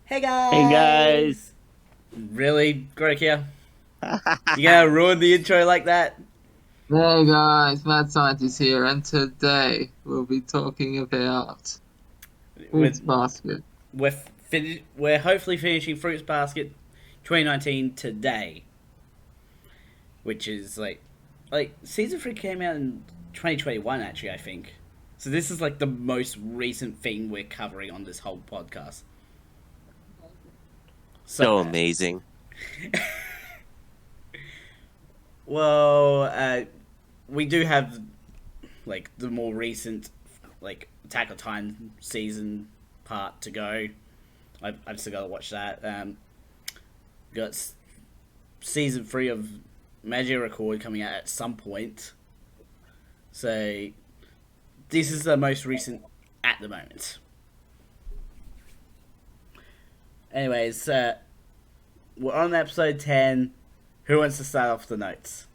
Hey Hey guys! guys! Really, Greg here? You gonna ruin the intro like that? Hey guys, Mad Scientist here, and today we'll be talking about Fruits With Basket. we're hopefully finishing Fruits Basket 2019 today, which is like season 3 came out in 2021 actually, I think. So this is like the most recent thing we're covering on this whole podcast. So So, amazing. well, we do have like the more recent like Attack on Titan season part to go. I've still got to watch that. Got season 3 of Magic Record coming out at some point. So this is the most recent at the moment. Anyways, we're on episode 10. Who wants to start off the notes?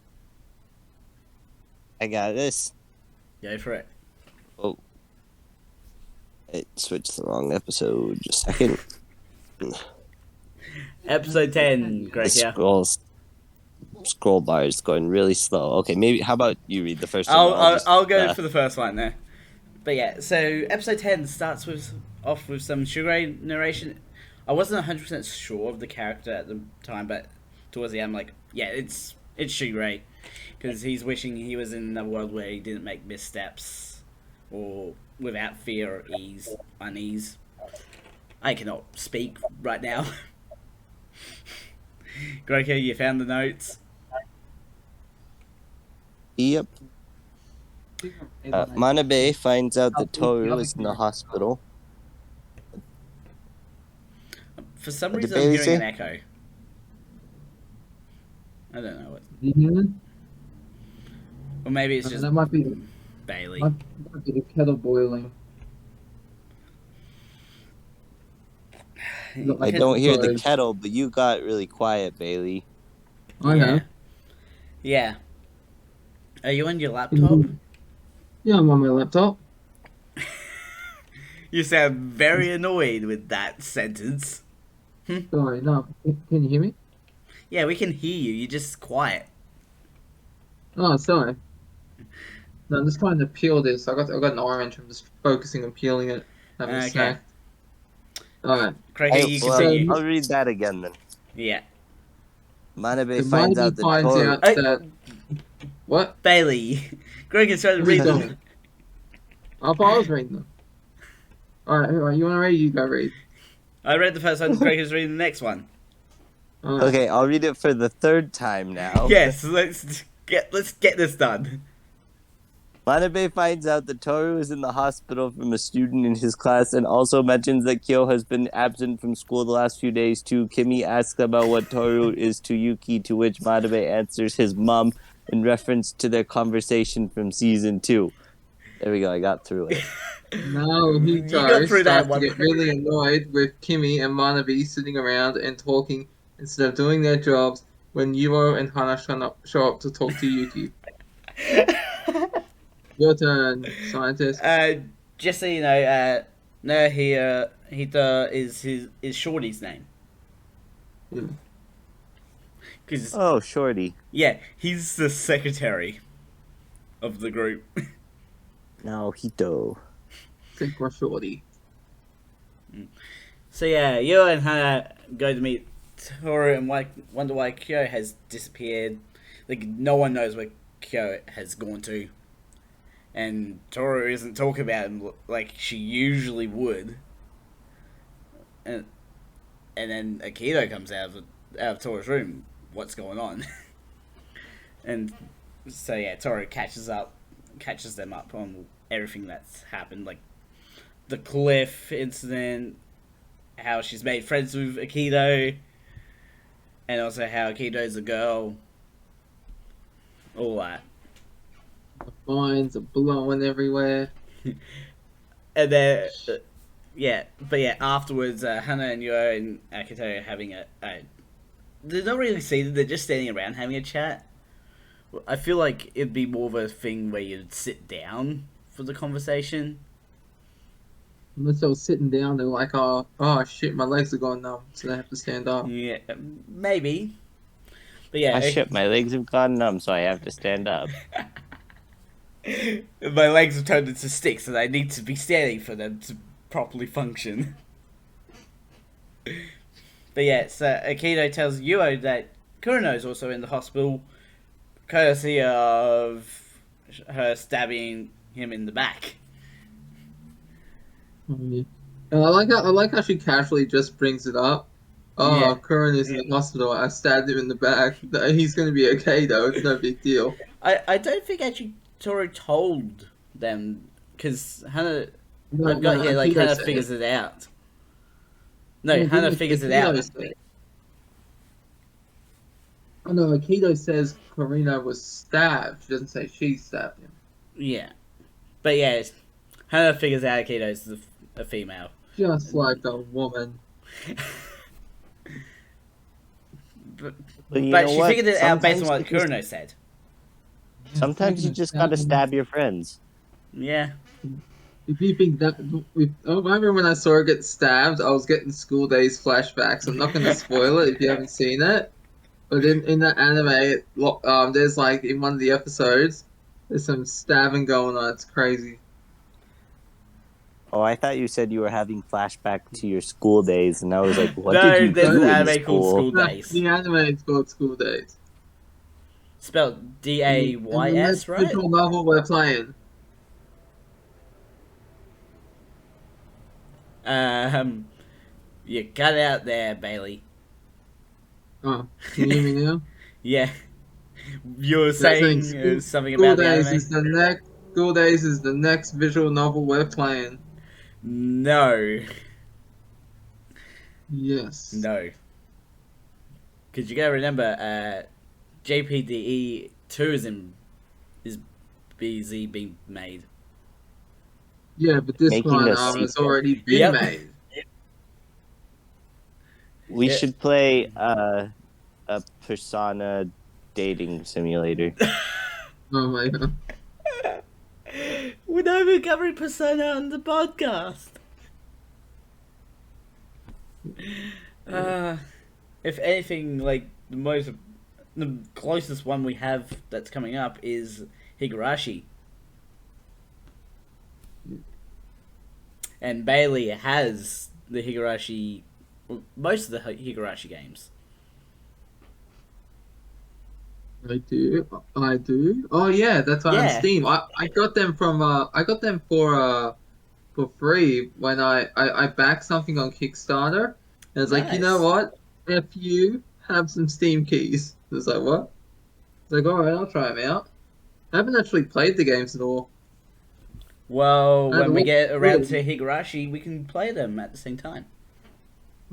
I got this. Go for it. Oh, I switched the wrong episode. Just a second. Episode 10, The Greg here. scroll bar is going really slow. Okay, maybe how about you read the first one? I'll go for the first one there. But yeah, so episode 10 starts off with some Sugar Ray narration. I wasn't 100% sure of the character at the time, but towards the end, I'm like, yeah, it's Sugar Ray. Because he's wishing he was in a world where he didn't make missteps or without fear or unease. I cannot speak right now. Groker, you found the notes? Yep. Manabe finds out that Toru is in the hospital. For some What did reason, I'm Bailey hearing an say? echo. I don't know what. Mm-hmm. Or maybe it's just That might be Bailey. the kettle boiling. I don't hear the kettle, but you got really quiet, Bailey. I know. Yeah. Are you on your laptop? Yeah, I'm on my laptop. You sound very annoyed with that sentence. Sorry, no. Can you hear me? Yeah, we can hear you. You're just quiet. Oh, sorry. No, I'm just trying to peel this. I got an orange. I'm just focusing on peeling it. Having a snack. Alright. Craig, you continue. I'll read that again then. Yeah. Manabe finds out that Toru... that... What? Bailey. Greg is trying to read them. I thought I was reading them. Alright, you want to read? You go read. I read the first one. Greg is reading the next one. Right. Okay, I'll read it for the third time now. Yes, let's get this done. Manabe finds out that Toru is in the hospital from a student in his class and also mentions that Kyo has been absent from school the last few days too. Kimi asks about what Toru is to Yuki, to which Manabe answers his mom in reference to their conversation from season 2. There we go, I got through it. No, he got through that starts one. to get really annoyed with Kimmy and Manabe sitting around and talking instead of doing their jobs when Yuro and Hana show up to talk to Yuki. Your turn, scientist. Just so you know, Hita is Shorty's name. Yeah. Cause Oh, Shorty. yeah, he's the secretary of the group. No, Hito. Synchro Shorty. So yeah, you and Hana go to meet Toru and wonder why Kyo has disappeared. Like no one knows where Kyo has gone to, and Toru isn't talking about him like she usually would. And then Akito comes out of Toru's room. What's going on? And so yeah, Toru catches them up on everything that's happened, like the cliff incident, how she's made friends with Akito, and also how Akito's a girl. All that. The vines are blowing everywhere. And then, afterwards, Hana and Yo and Akito are having a they're not really seated, they're just standing around having a chat. I feel like it'd be more of a thing where you'd sit down for the conversation. Unless they were sitting down, they're like, oh shit, my legs are going numb, so they have to stand up. Yeah, maybe. But Ah, yeah, shit, my legs have gone numb, so I have to stand up. my legs have turned into sticks, and I need to be standing for them to properly function. But yeah, so Aikido tells Yuo that Kurino is also in the hospital, courtesy of her stabbing him in the back. Yeah. And I like how she casually just brings it up. Yeah. Oh, Curran is in the hospital. I stabbed him in the back. He's gonna be okay though. It's no big deal. I don't think actually Toru told them, because Hannah, No, I've got no, here, like, Aikido Hannah said figures it. it out. No, No, Hannah didn't figures it Aikido out. say it? Oh no, Aikido says Karina was stabbed. She doesn't say she stabbed him. Yeah. But yeah, Hannah figures out Aikido's a female. Just like a woman. But, But you but know she what? figured it out based on Sometimes what you just- Kurino said. Sometimes you just gotta stab your friends. Yeah. If you think that, I remember when I saw her get stabbed, I was getting school days flashbacks. I'm not going to spoil it if you haven't seen it. But in that anime, there's like in one of the episodes, there's some stabbing going on. It's crazy. Oh, I thought you said you were having flashback to your school days, and I was like, what No, did you there's do an in anime called school? School Days. The anime is called School Days. Spelled And the Days, next right? visual novel we're playing. You cut out there, Bailey. Oh, can you hear me now? Yeah. You were Saying saying something School about the Days anime? is the next. School Days is the next visual novel we're playing. No. Yes. No. Because you gotta remember, JPDE 2 is busy being made. Yeah, but this Making one a has sequel. already been Yep. made. We Yeah. should play a Persona dating simulator. Oh my god. We're not even covering Persona on the podcast. If anything, like the closest one we have that's coming up is Higurashi. And Bailey has the Higurashi, most of the Higurashi games. I do. I do. Oh yeah, that's on Yeah. Steam. I got them from I got them for free when I backed something on Kickstarter. And it's like, you know Nice. what? If you have some Steam keys. It's like what? It's like, alright, I'll try them out. I haven't actually played the games at all. Well, I when we don't- get around to Higurashi, we can play them at the same time.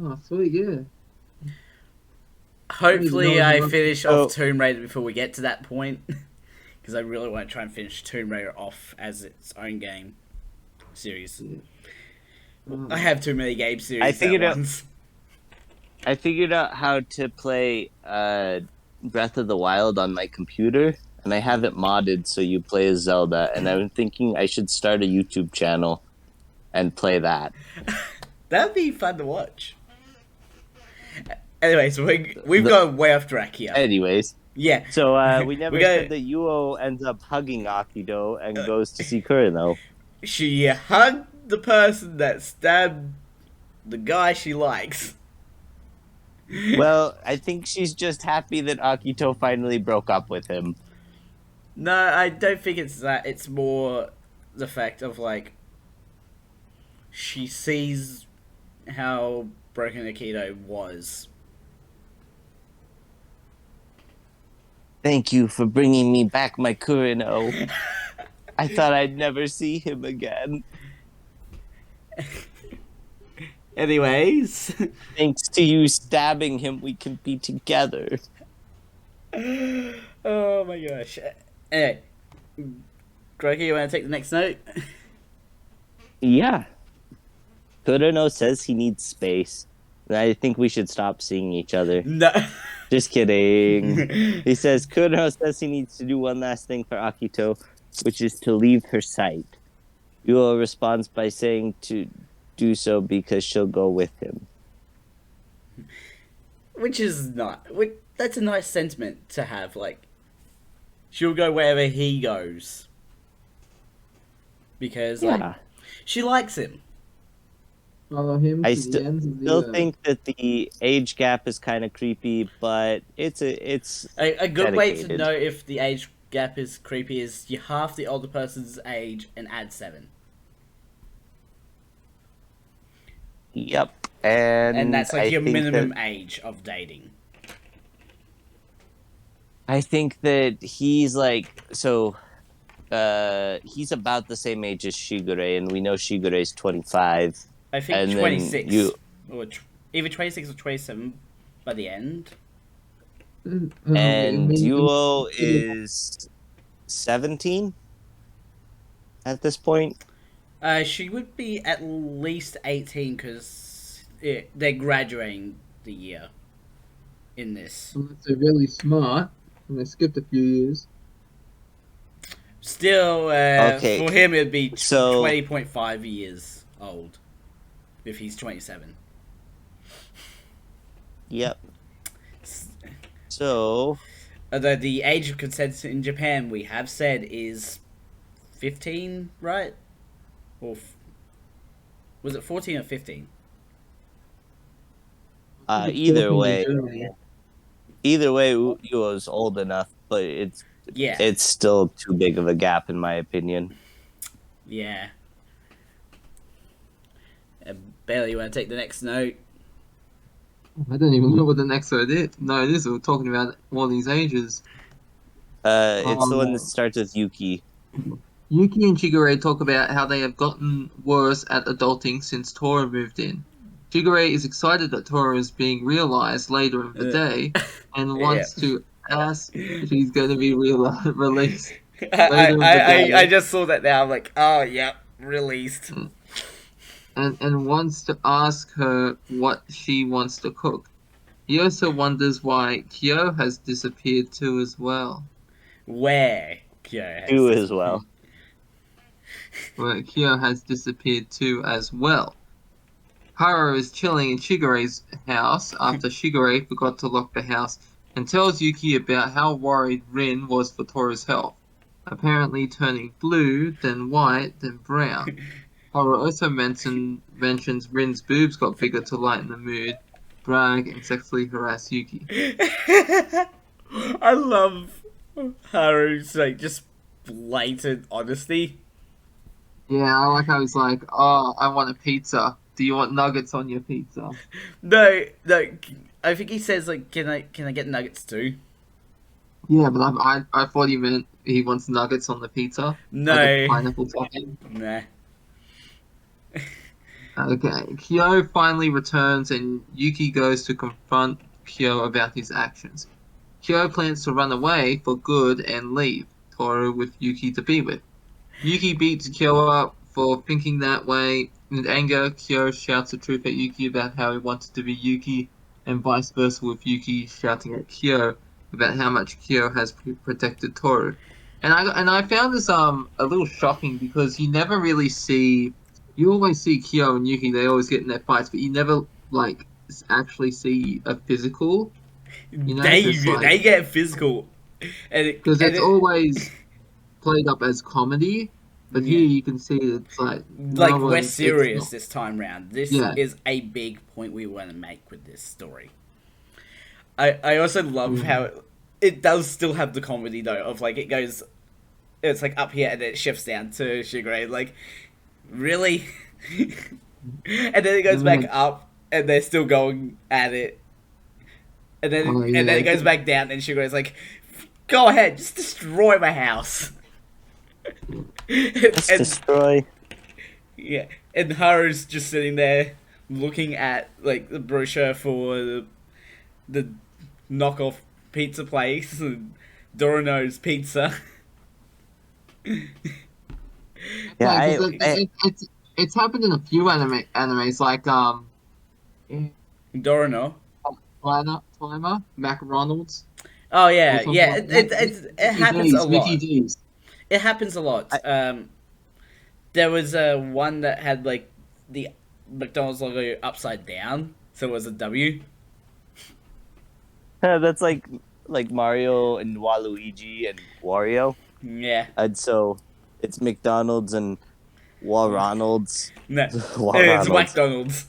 Oh sweet, yeah. Hopefully, No, I no. finish Oh. off Tomb Raider before we get to that point, because I really want to try and finish Tomb Raider off as its own game series. Oh. I have too many game series I at figured out- once. I figured out how to play Breath of the Wild on my computer, and I have it modded so you play as Zelda, and I'm thinking I should start a YouTube channel and play that. That'd be fun to watch. Anyway, so we've gone way off track here. Anyways, Yeah, so we never We gotta- said that Yuo ends up hugging Akido and goes to see Kurino. she hugged the person that stabbed the guy she likes. Well, I think she's just happy that Akito finally broke up with him. No, I don't think it's that. It's more the fact of, like, she sees how broken Aikido was. Thank you for bringing me back my Kurino. I thought I'd never see him again. Anyways. Thanks to you stabbing him, we can be together. Oh my gosh. Anyway. Groki, you want to take the next note? Yeah. Kurino says he needs space. And I think we should stop seeing each other. No. Just kidding. He says Kurino says he needs to do one last thing for Akito, which is to leave her sight. Yuo responds by saying to do so because she'll go with him. Which is not. That's a nice sentiment to have. Like, she'll go wherever he goes because like she likes him. Follow him I to the ends of the still earth. think that the age gap is kind of creepy, but it's A good way to dedicated. know if the age gap is creepy is you half the older person's age and add 7. Yep. And that's like I your think minimum that, age of dating. I think that he's like so. He's about the same age as Shigure, and we know Shigure's 25. I think And then 26. you Or either 26 or 27 by the end. and Duo is 17 at this point. She would be at least 18 because they're graduating the year in this. Unless they're really smart and they skipped a few years. Still, Okay, for him it'd be so 20.5 years old if he's 27. yep. So Although the age of consent in Japan, we have said, is 15, right? Or was it 14 or 15? either way, Duo's old enough, but Yeah. it's still too big of a gap in my opinion. Yeah. Bailey, you want to take the next note? I don't even know what the next word is. No, it is. We're talking about all these ages. It's the one that starts with Yuki. Yuki and Shigure talk about how they have gotten worse at adulting since Tora moved in. Shigure is excited that Tora is being realized later in the day and wants to ask if he's going to be released later in the day. I just saw that now. I'm like, oh, yep, released. And wants to ask her what she wants to cook. He also wonders why Kyo has disappeared too as well. Where Kyo has Too as well. Where Kyo has disappeared too as well. Haru is chilling in Shigure's house after Shigure forgot to lock the house and tells Yuki about how worried Rin was for Tora's health, apparently turning blue, then white, then brown. Haru also mentions Rin's boobs got bigger to lighten the mood, brag, and sexually harass Yuki. I love Haru's like just blatant honesty. Yeah, I like how he's like, oh, I want a pizza. Do you want nuggets on your pizza? No, I think he says like, can I get nuggets too? Yeah, but I thought he meant he wants nuggets on the pizza. No, Like a pineapple topping. nah. Okay, Kyo finally returns and Yuki goes to confront Kyo about his actions. Kyo plans to run away for good and leave Toru with Yuki to be with. Yuki beats Kyo up for thinking that way. In anger, Kyo shouts the truth at Yuki about how he wanted to be Yuki, and vice versa with Yuki shouting at Kyo about how much Kyo has protected Toru. And I found this a little shocking because you never really see. You always see Kyo and Yuki; they always get in their fights, but you never like actually see a physical. You know, They get physical, because it's always played up as comedy. But here you can see it's like we're serious this time round. This is a big point we want to make with this story. I also love how it does still have the comedy though of like it's like up here and then it shifts down to Shigure, like really, and then it goes back up and they're still going at it, and then and then it goes back down and Shigure's like, go ahead, just destroy my house. Let's destroy. Yeah, and Haru's just sitting there looking at like the brochure for the knockoff pizza place, Dorino's Pizza. Yeah, it's happened in a few animes like Dorino. Timer, McRonald's. Oh yeah, yeah. It happens a lot. Mickey D's. It happens a lot. There was one that had like McDonald's logo upside down, so it was a W. That's like Mario and Waluigi and Wario. Yeah. And so it's McDonald's and Ronald's. No, it's Ronald's. McDonald's.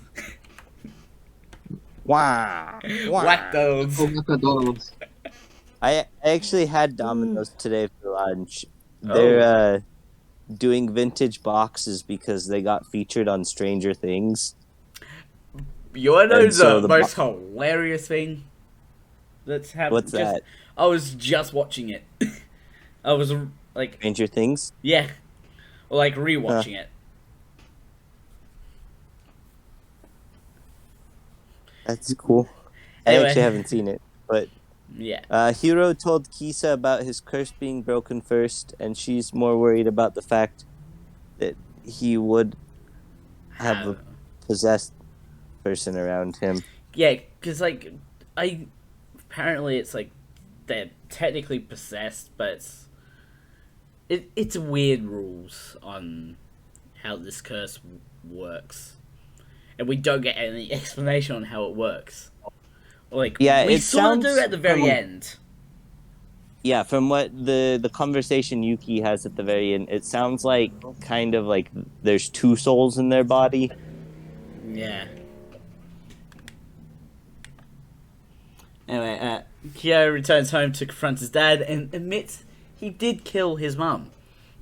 Wah, wah. McDonald's. Oh, McDonald's. I actually had Domino's today for lunch. Oh. They're doing vintage boxes because they got featured on Stranger Things. You want to know And so the the most hilarious thing that's happened? What's that? I was just watching it. I was like, Stranger Things? yeah, or like rewatching it. That's cool. Anyway. I actually haven't seen it, but Yeah. Hiro told Kisa about his curse being broken first, and she's more worried about the fact that he would have a possessed person around him. Yeah, because like apparently it's like they're technically possessed, but it's weird rules on how this curse works, and we don't get any explanation on how it works. Like, Yeah, we it sort of do sounds at the very from- end. Yeah, from what the conversation Yuki has at the very end, it sounds like kind of like there's two souls in their body. Yeah. Anyway, Kyo returns home to confront his dad and admits he did kill his mum,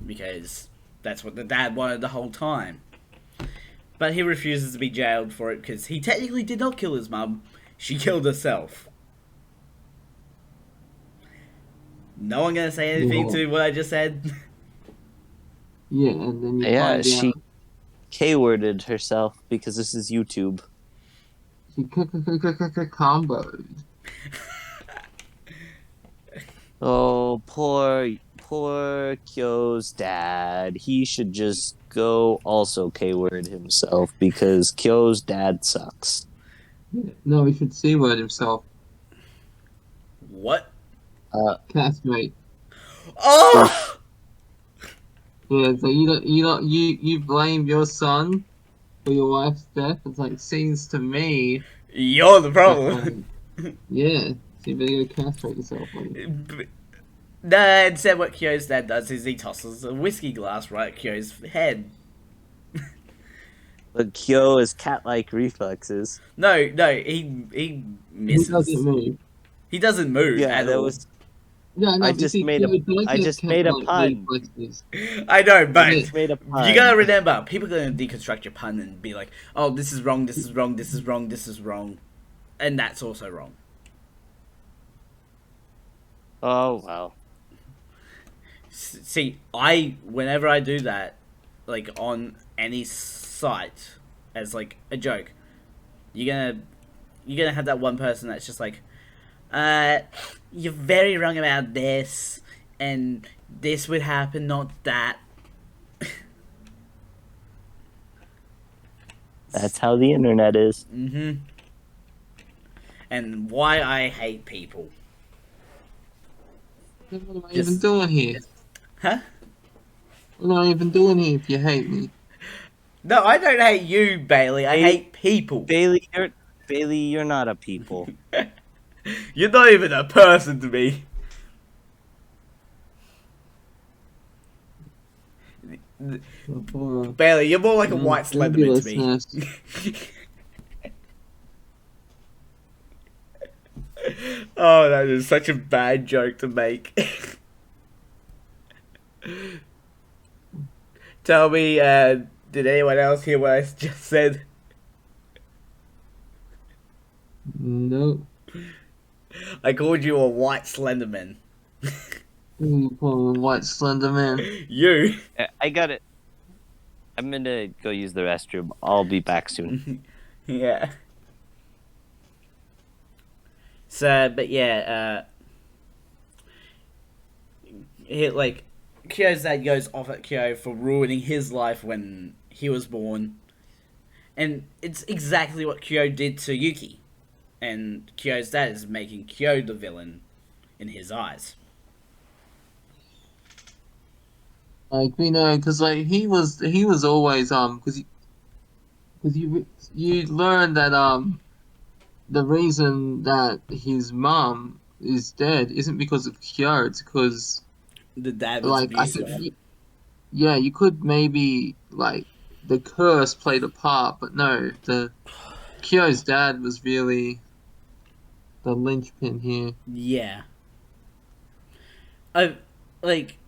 because that's what the dad wanted the whole time. But he refuses to be jailed for it because he technically did not kill his mum. She killed herself. No one gonna say anything to what I just said? Yeah, and then you Yeah, find she out K-worded herself because this is YouTube. she comboed. Oh, poor Kyo's dad. He should just go also K-word himself because Kyo's dad sucks. No, he should C-word himself. What? Castmate. Oh! Yeah, so you blame your son for your wife's death. It's like seems to me. You're the problem. Yeah, so you better go castrate yourself. Buddy. No, instead what Kyo's dad does is he tosses a whiskey glass right at Kyo's head. But Kyo has cat-like reflexes. No, he He misses. doesn't move. He doesn't move Yeah, at that all. was. Yeah, no, I but just see, made a- he does I have just made a cat-like pun. reflexes. I know, but Yeah. Just made a pun. you gotta remember, people are gonna deconstruct your pun and be like, "Oh, this is wrong. This is wrong. This is wrong. This is wrong," and that's also wrong. Oh well. See, whenever I do that, like on any site, as like a joke, you're gonna have that one person that's just like, you're very wrong about this, and this would happen, not that. That's how the internet is. Mm-hmm. And why I hate people. What am I Just- even doing here? Huh? What am I even doing here if you hate me? No, I don't hate you, Bailey. I hate people. Bailey, you're not a people. You're not even a person to me. Bailey, you're more like a white Slenderman to me. Fabulousness. Oh, that is such a bad joke to make. Tell me, did anyone else hear what I just said? No. I called you a white Slenderman. You poor white slender man. You. I got it. I'm gonna go use the restroom. I'll be back soon. Yeah. So, but yeah, like, Kyo's dad goes off at Kyo for ruining his life when he was born. And it's exactly what Kyo did to Yuki. And Kyo's dad is making Kyo the villain in his eyes. Like we know, because like he was always because because you learn that the reason that his mum is dead isn't because of Kyo. It's because The dad was like I said, abusive. yeah, you could maybe like the curse played a part, but no, the Kyo's dad was really the linchpin here. Yeah. I like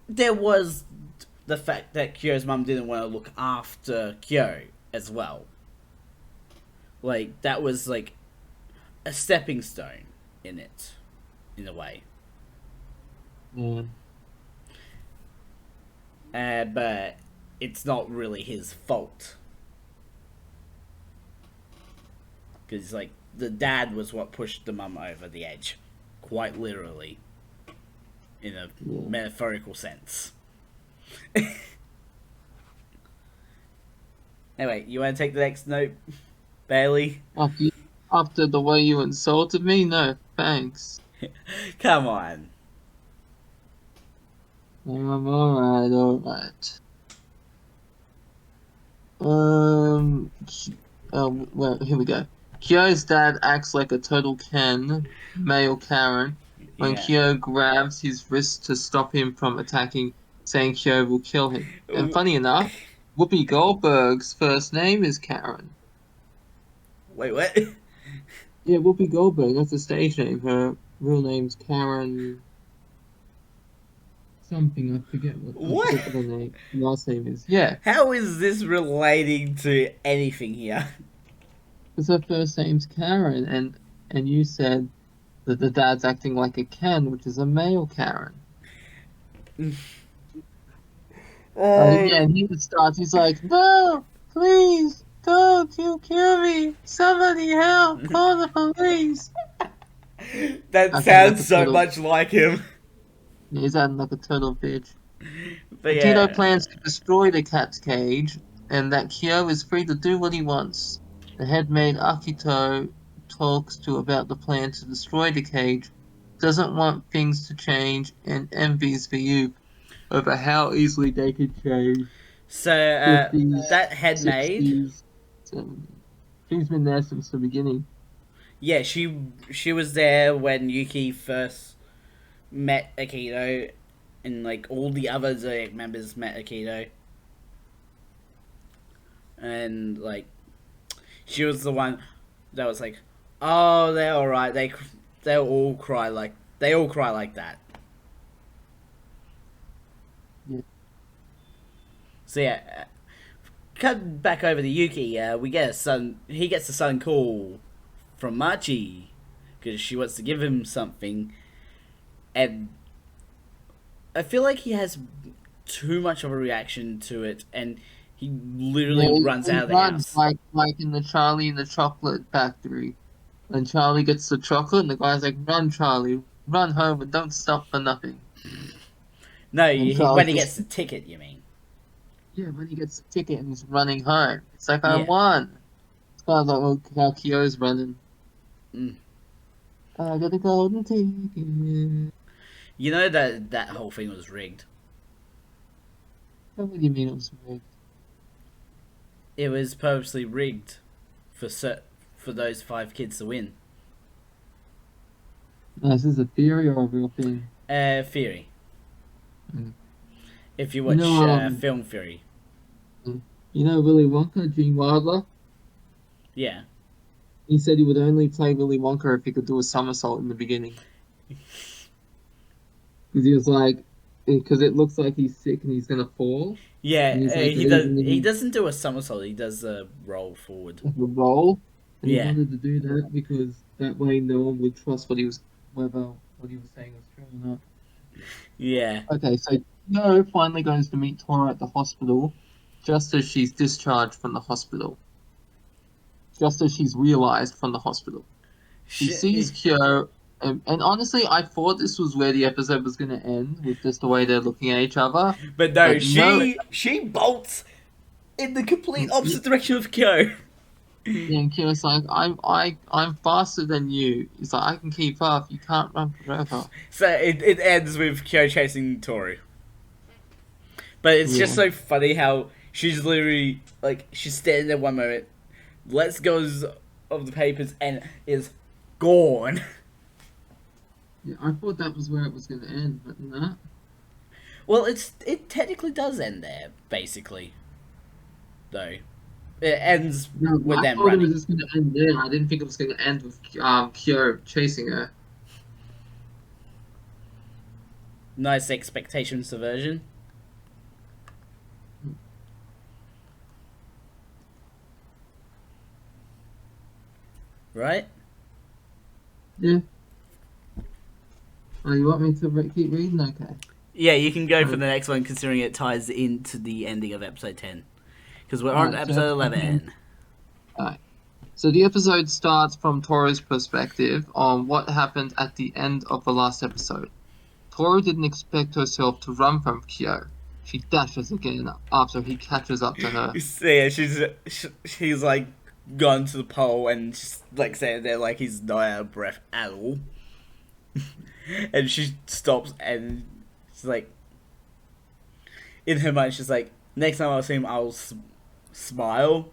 there was the fact that Kyo's mum didn't want to look after Kyo as well. Like that was like a stepping stone in it, in a way. Yeah. But it's not really his fault because like the dad was what pushed the mum over the edge, quite literally, in a Yeah. metaphorical sense. Anyway, you want to take the next note, Bailey? After after the way you insulted me, no, thanks. Come on. Alright, alright. Well, here we go. Kyo's dad acts like a total Ken, male Karen, when Yeah. Kyo grabs his wrist to stop him from attacking, saying Kyo will kill him. And funny enough, Whoopi Goldberg's first name is Karen. Wait, what? Yeah, Whoopi Goldberg, that's the stage name. Her real name's Karen something, I forget What? what the last name is. Yeah, How is this relating to anything here? because her first name's Karen, and you said that the dad's acting like a Ken, which is a male Karen. Yeah, and he starts. He's like, "No, please, don't you kill me! Somebody help! Call the police!" That Acting like sounds a so total. much like him. He's acting like a total bitch. But Akito yeah. plans to destroy the cat's cage, and that Kyo is free to do what he wants. The head maid Akito talks to about the plan to destroy the cage, doesn't want things to change, and envies the youth over how easily they could change. So 50s, that head maid, 60s, 70s. She's been there since the beginning. yeah, she was there when Yuki first met Akito, and like all the other Zodiac members met Akito, and like she was the one that was like, oh, they're all right. They all cry like that. Yeah. So yeah, cut back over to Yuki. We get a sudden he gets a sudden call from Machi because she wants to give him something, and I feel like he has too much of a reaction to it, and he literally Yeah, runs he out of the runs house. like in the Charlie and the Chocolate Factory. When Charlie gets the chocolate, and the guy's like, "Run, Charlie, run home, and don't stop for nothing." No, And when Charlie he just gets the ticket, you mean? yeah, when he gets the ticket and he's running home, it's like I Yeah. won. It's kind of like how Kyo's running. Mm. I got the golden ticket. You know that whole thing was rigged. What do you mean it was rigged? It was purposely rigged for those 5 kids to win. No, this is a theory or a real thing? Theory. Mm. If you You watch know, film theory, you know Willy Wonka, Gene Wilder. yeah. He said he would only play Willy Wonka if he could do a somersault in the beginning. Because he was like, because it looks like he's sick and he's gonna fall. Yeah, And he's like, he does. He doesn't do a somersault. He does a roll forward. like a roll, and he Yeah, wanted to do that because that way no one would trust whether what he was saying was true or not. yeah. Okay, so No finally goes to meet Tora at the hospital, just as she's discharged from the hospital. Just as she's realized from the hospital. She sees Kyo, and honestly, I thought this was where the episode was going to end, with just the way they're looking at each other. But no, But no. she bolts in the complete opposite direction of Kyo. And Kyo's like, I'm faster than you. He's like, I can keep up. You can't run forever. So it ends with Kyo chasing Toru. But it's just Yeah. so funny how She's literally like she's standing there one moment, lets go of the papers and is gone. Yeah, I thought that was where it was going to end, but not. Well, it technically does end there, basically. Though it ends No, with I them thought it was running. just going to end there. I didn't think it was going to end with Kyo chasing her. Nice expectation subversion. Right? Yeah. Oh, you want me to keep reading? Okay. Yeah, you can go for the next one, considering it ties into the ending of episode 10. Because we're on Alright, episode 11. Alright. So the episode starts from Toru's perspective on what happened at the end of the last episode. Toru didn't expect herself to run from Kyo. She dashes again after he catches up to her. Yeah, she's like gone to the pole and just like standing there like he's not out of breath at all. And she stops and she's like, in her mind, she's like, next time I see him, I'll smile.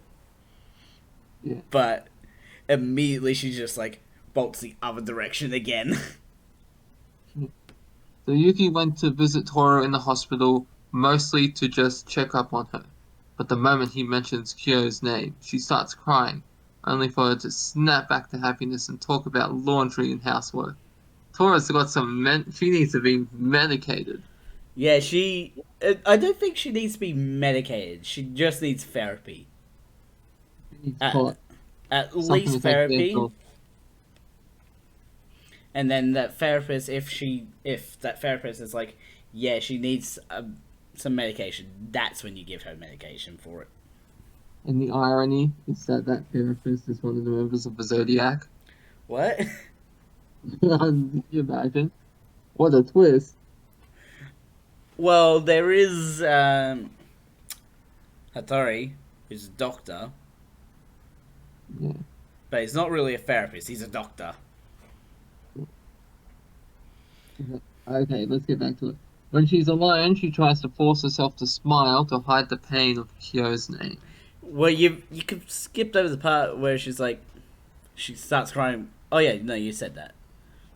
Yeah. But immediately she just like bolts the other direction again. So Yuki went to visit Toru in the hospital, mostly to just check up on her. But the moment he mentions Kyo's name, she starts crying, only for her to snap back to happiness and talk about laundry and housework. Toru's got she needs to be medicated. Yeah, I don't think she needs to be medicated. She just needs therapy. She needs At, at least therapy. And then that therapist, if that therapist is like, yeah, she needs some medication, that's when you give her medication for it. And the irony is that therapist is one of the members of the Zodiac. What? Can you imagine? What a twist. Well, there is Hattori, who's a doctor. Yeah. But he's not really a therapist, he's a doctor. Okay, let's get back to it. When she's alone, she tries to force herself to smile to hide the pain of Kyo's name. Well, you could skip over the part where she's like, she starts crying. Oh yeah, no, you said that.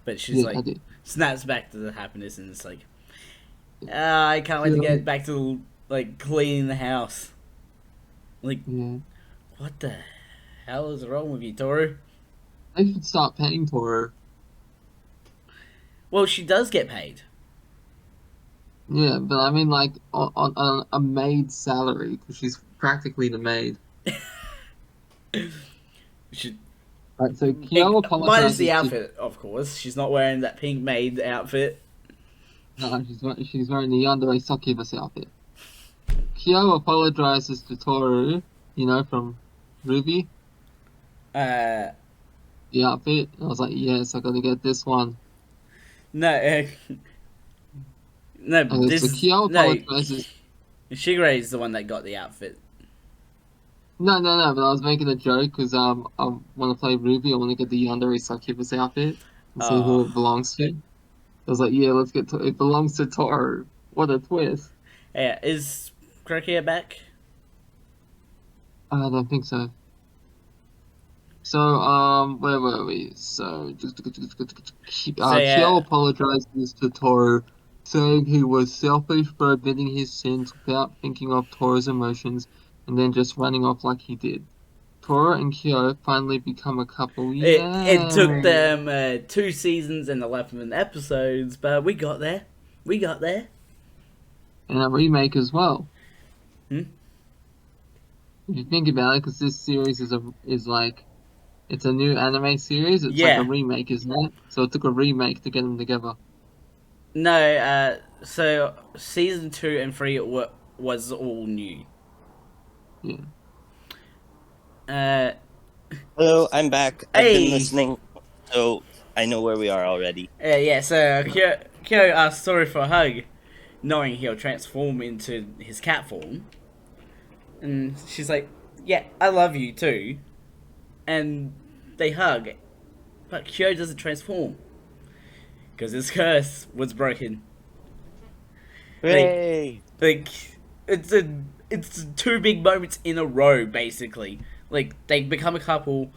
But she's I like, did. snaps back to the happiness and it's like, I can't wait to get back to like cleaning the house. Like, Yeah. what the hell is wrong with you, Toru? They should start paying Toru. Well, she does get paid. Yeah, but I mean, like, on a maid's salary, because she's practically the maid. She, Right, so Kyo minus apologizes the outfit, of course. She's not wearing that pink maid outfit. No, she's wearing the yandere succubus outfit. Kyo apologizes to Toru, from Ruby, Uh, the outfit. I was like, yes, I gotta get this one. no, no, Okay, this so Kyo apologizes. Shigeru's the one that got the outfit. No, but I was making a joke because I want to play Ruby. I want to get the yandere succubus outfit and see who it belongs to. I was like, yeah, let's get it belongs to Toru. What a twist. Yeah, is Krokia back? I don't think so. So, where were we? So, yeah. Kyo apologizes to Toru, saying he was selfish for admitting his sins without thinking of Toru's emotions, and then just running off like he did. Toru and Kyo finally become a couple. It took them 2 seasons and 11 episodes, but we got there. We got there. And a remake as well. Hmm? If you think about it, because this series is like, it's a new anime series. It's Yeah. like a remake, isn't it? So it took a remake to get them together. No, so season 2 and 3 was all new. Yeah. Hello, I'm back. I've Hey. been listening, so I know where we are already. Yeah, so Kyo asks Toru for a hug, knowing he'll transform into his cat form. And she's like, yeah, I love you too. And they hug. But Kyo doesn't transform. Because his curse was broken. Hooray! Like, it's a it's two big moments in a row, basically. Like, they become a couple,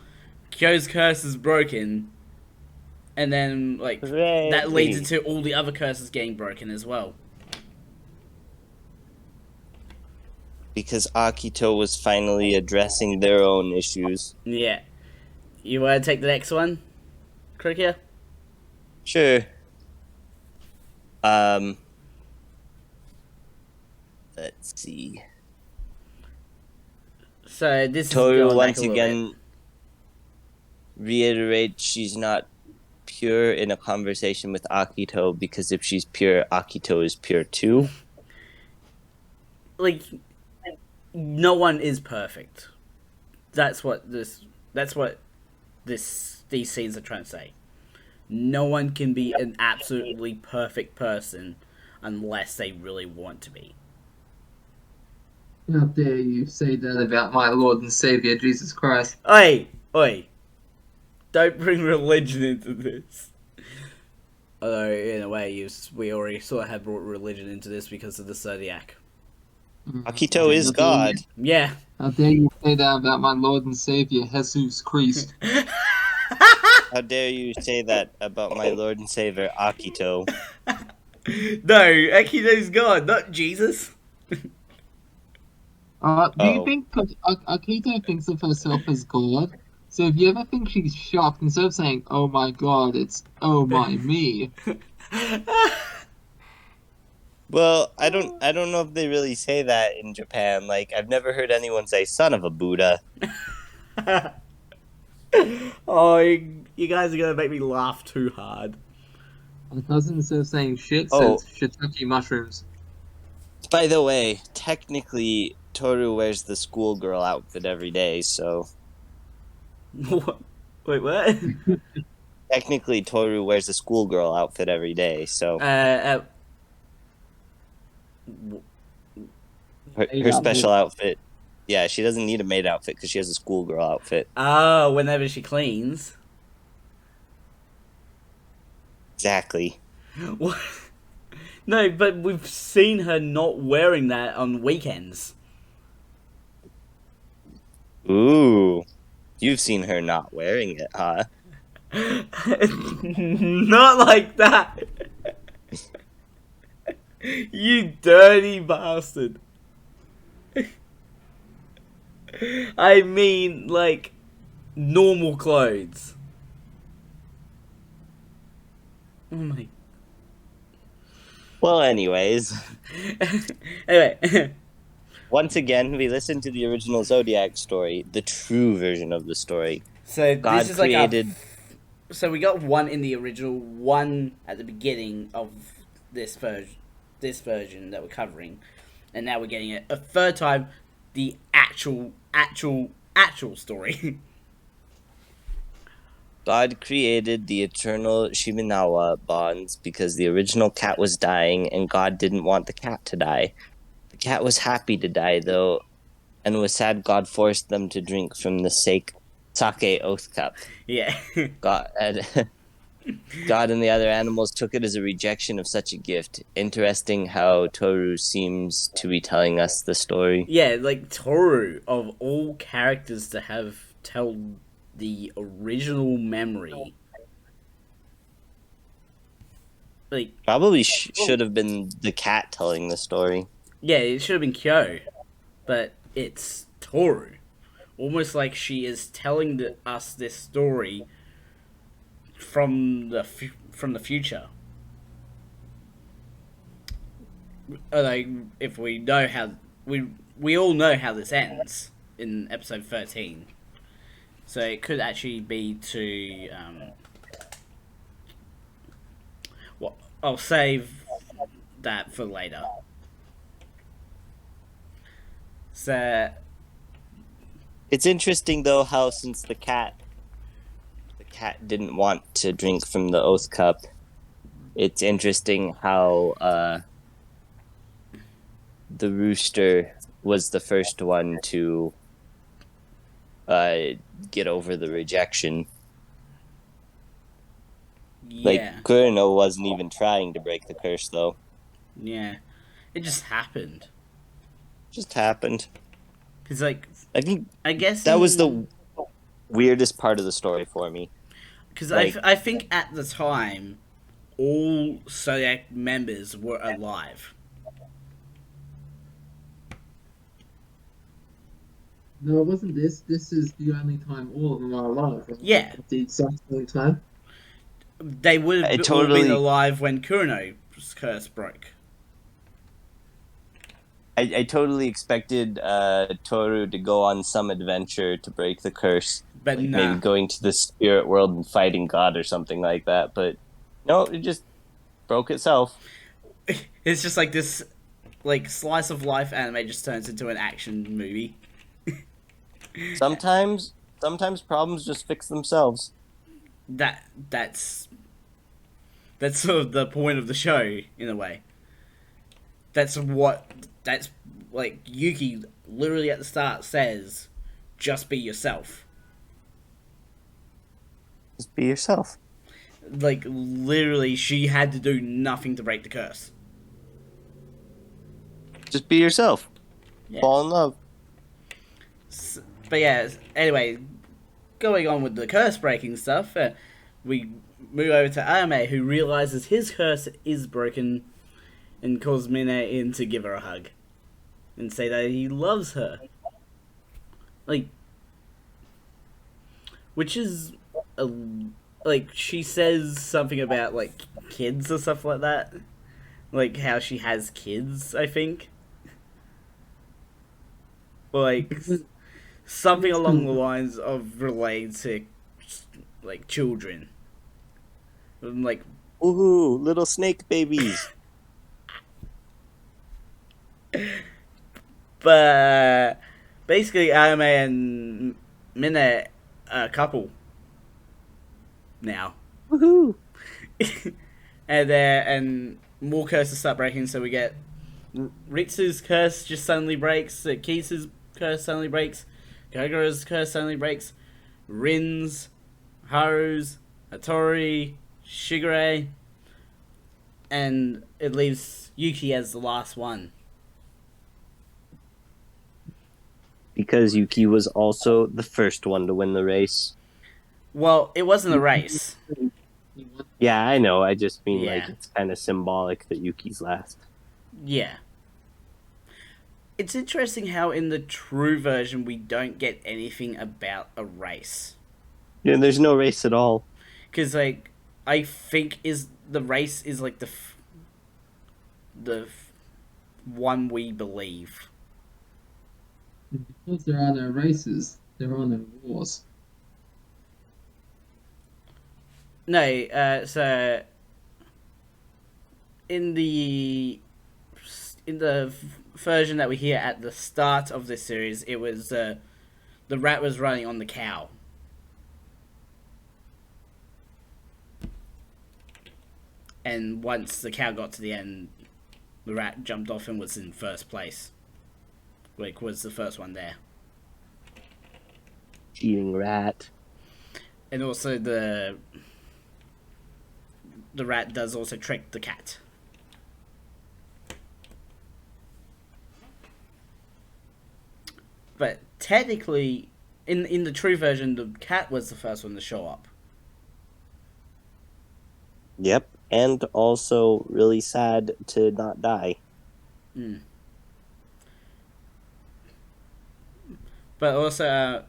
Kyo's curse is broken, and then, like, that leads Hooray. into all the other curses getting broken as well. Because Akito was finally addressing their own issues. Yeah. You want to take the next one, Krikia? Sure. Let's see. So, this is Toru going back once a little again reiterates she's not pure in a conversation with Akito, because if she's pure, Akito is pure too. like, no one is perfect. That's what these scenes are trying to say. No one can be an absolutely perfect person unless they really want to be. How dare you say that about my Lord and Savior Jesus Christ? Oi! Don't bring religion into this. Although, in a way, we already sort of have brought religion into this because of the Zodiac. Akito is God. Yeah. How dare you say that about my Lord and Savior Jesus Christ? How dare you say that about my Lord and Savior, Akito? No, Akito's God, not Jesus. Do you Oh. think Akito thinks of herself as God? So if you ever think she's shocked, instead of saying, "Oh my God," it's "Oh my me." Well, I don't know if they really say that in Japan. Like, I've never heard anyone say "son of a Buddha." Oh, you guys are gonna make me laugh too hard. My cousin, instead of saying shit, Oh. says shiitake mushrooms. By the way, technically, Toru wears the schoolgirl outfit every day, so What? Wait, what? technically Toru wears the schoolgirl outfit every day, so her special outfit. Yeah, she doesn't need a maid outfit because she has a schoolgirl outfit. Oh, whenever she cleans. Exactly. What? No, but we've seen her not wearing that on weekends. Ooh. You've seen her not wearing it, huh? Not like that. You dirty bastard. I mean, like, normal clothes. Oh my. Well, anyways. Anyway. Once again, we listened to the original Zodiac story, the true version of the story. So God this is created... like so we got one in the original, one at the beginning of this version that we're covering, and now we're getting it a third time, the actual story. God created the eternal Shiminawa bonds because the original cat was dying and God didn't want the cat to die. The cat was happy to die, though, and was sad God forced them to drink from the sake oath cup. Yeah. God and the other animals took it as a rejection of such a gift. Interesting how Toru seems to be telling us the story. Yeah, like Toru, of all characters to have tell the original memory. Like, probably should have been the cat telling the story. Yeah, it should have been Kyo, but it's Toru. Almost like she is telling us this story from the future. Like, if we know how we all know how this ends in episode 13, so it could actually be to well, I'll save that for later. So it's interesting though how since the cat didn't want to drink from the oath cup, it's interesting how the rooster was the first one to get over the rejection. yeah. Like, Kurino wasn't even trying to break the curse, though. Yeah. It just happened. Just happened. Because, like, I think I guess that was the weirdest part of the story for me. Because like- I think at the time, all Zodiac members were alive. No, it wasn't this. This is the only time all of them are alive. Right? Yeah. At the exact same time. They would I have all totally- been alive when Kurino's curse broke. I totally expected Toru to go on some adventure to break the curse. But Like nah. maybe going to the spirit world and fighting God or something like that. But no, it just broke itself. It's just like this, like, slice of life anime just turns into an action movie. Sometimes problems just fix themselves. That's sort of the point of the show, in a way. That's like Yuki literally at the start says, just be yourself. Just be yourself. Like, literally, she had to do nothing to break the curse. Just be yourself. Yeah. Fall in love. But yeah, anyway, going on with the curse breaking stuff, we move over to Ame, who realizes his curse is broken and calls Mina in to give her a hug and say that he loves her. Like, which is like, she says something about, like, kids or stuff like that. Like, how she has kids, I think. Or, like, something along the lines of related to, like, children. Like, Ooh, little snake babies. but basically, Ame and Mina are a couple now. Woohoo! And more curses start breaking, so we get Ritsu's curse just suddenly breaks, Kisu's curse suddenly breaks, Kagura's curse suddenly breaks, Rin's, Haru's, Hattori, Shigure, and it leaves Yuki as the last one. Because Yuki was also the first one to win the race. Well, it wasn't a race. Yeah, I know. I just mean, Yeah. like, it's kind of symbolic that Yuki's last. Yeah. It's interesting how in the true version we don't get anything about a race. Yeah, there's no race at all. Because, like, I think the race is, like, the one we believe. Because there are no races, there are no wars. No, so in the version that we hear at the start of this series, it was the rat was running on the cow. And once the cow got to the end, the rat jumped off and was in first place. Like, was the first one there. Cheating rat. And also the rat does also trick the cat. But technically, in the true version, the cat was the first one to show up. Yep. And also really sad to not die. Mm. But also,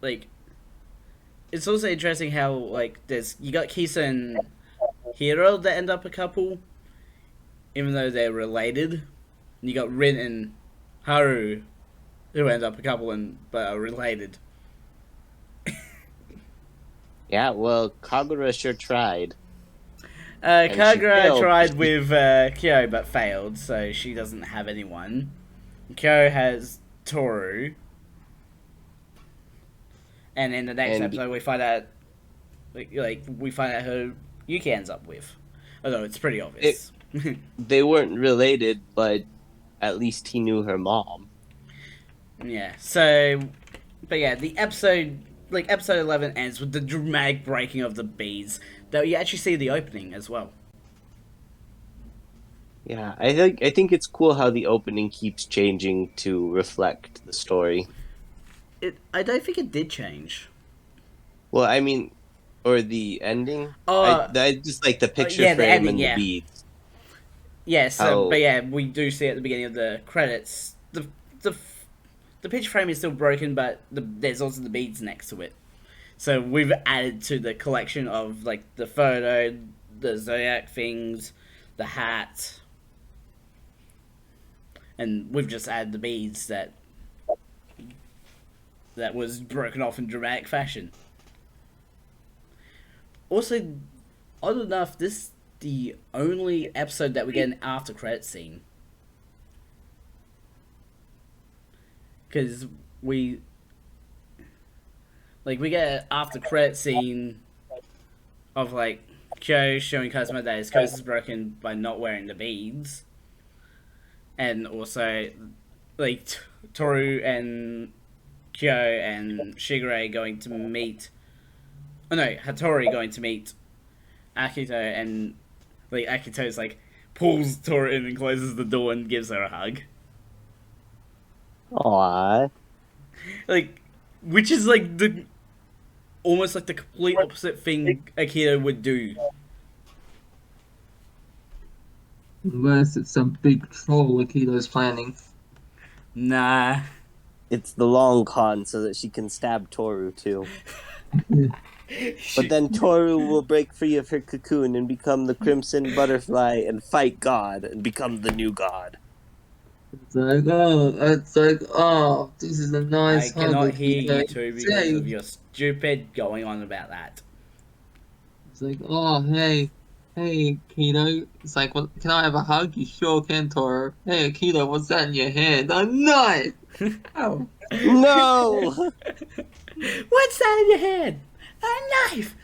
like, it's also interesting how, like, you got Kisa and Hiro that end up a couple, even though they're related. And you got Rin and Haru, who end up a couple but are related. Yeah, well, Kagura sure tried. And she Kagura failed. tried with Kyo but failed, so she doesn't have anyone. Kyo has Toru. And in the next episode, we find out, we find out who Yuki ends up with. Although it's pretty obvious. They weren't related, but at least he knew her mom. Yeah. So, but yeah, the episode 11 ends with the dramatic breaking of the beads. Though you actually see the opening as well. Yeah, I think it's cool how the opening keeps changing to reflect the story. I don't think it did change. Well, I mean, or the ending. Oh, I just like the picture yeah, the frame ending, and the yeah. beats. Yeah, so, but How yeah, we do see at the beginning of the credits, the, the picture frame is still broken, but there's also the beads next to it. So we've added to the collection of, like, the photo, the Zodiac things, the hat, and we've just added the beads that was broken off in dramatic fashion. Also, odd enough, this is the only episode that we get an after credit scene. Because we we get an after credit scene of like Kyo showing Kazuma that his curse is broken by not wearing the beads, and also like Toru and Kyo and Shigure going to meet. Oh no, Hattori going to meet Akito, and like Akito's like pulls Toru in and closes the door and gives her a hug. Aw. Like, which is like the almost like the complete opposite thing Akito would do. Unless it's some big troll Akito's planning. Nah. It's the long con so that she can stab Toru too. But then Toru will break free of her cocoon and become the Crimson Butterfly and fight God and become the new God. It's like, oh, this is a I nice hug, cannot hear Akito. you two because of your stupid going on about that. It's like, oh, hey, Akito. It's like, well, can I have a hug? You sure can, Toru. Hey, Akito, what's that in your hand? A knife! Oh. No! What's that in your hand? A knife!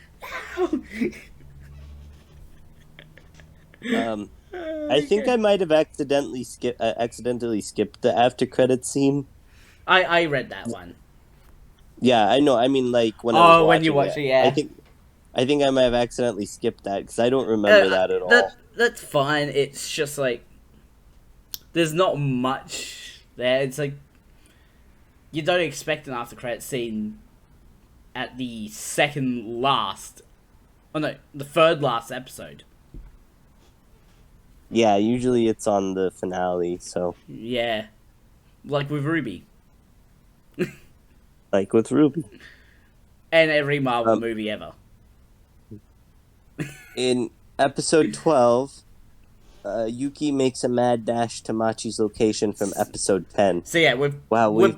No! I think I might have accidentally skipped the after credits scene. I read that one. Yeah, I know. I mean, like when I was watching when you watch it, yeah. I think I might have accidentally skipped that because I don't remember that at all. That's fine. It's just like there's not much there. It's like you don't expect an after credit scene at the second last. Oh no, the third last episode. Yeah, usually it's on the finale. So Yeah, like with Ruby like with Ruby. and every Marvel movie ever. In episode 12, Yuki makes a mad dash to Machi's location from episode 10. So yeah, we've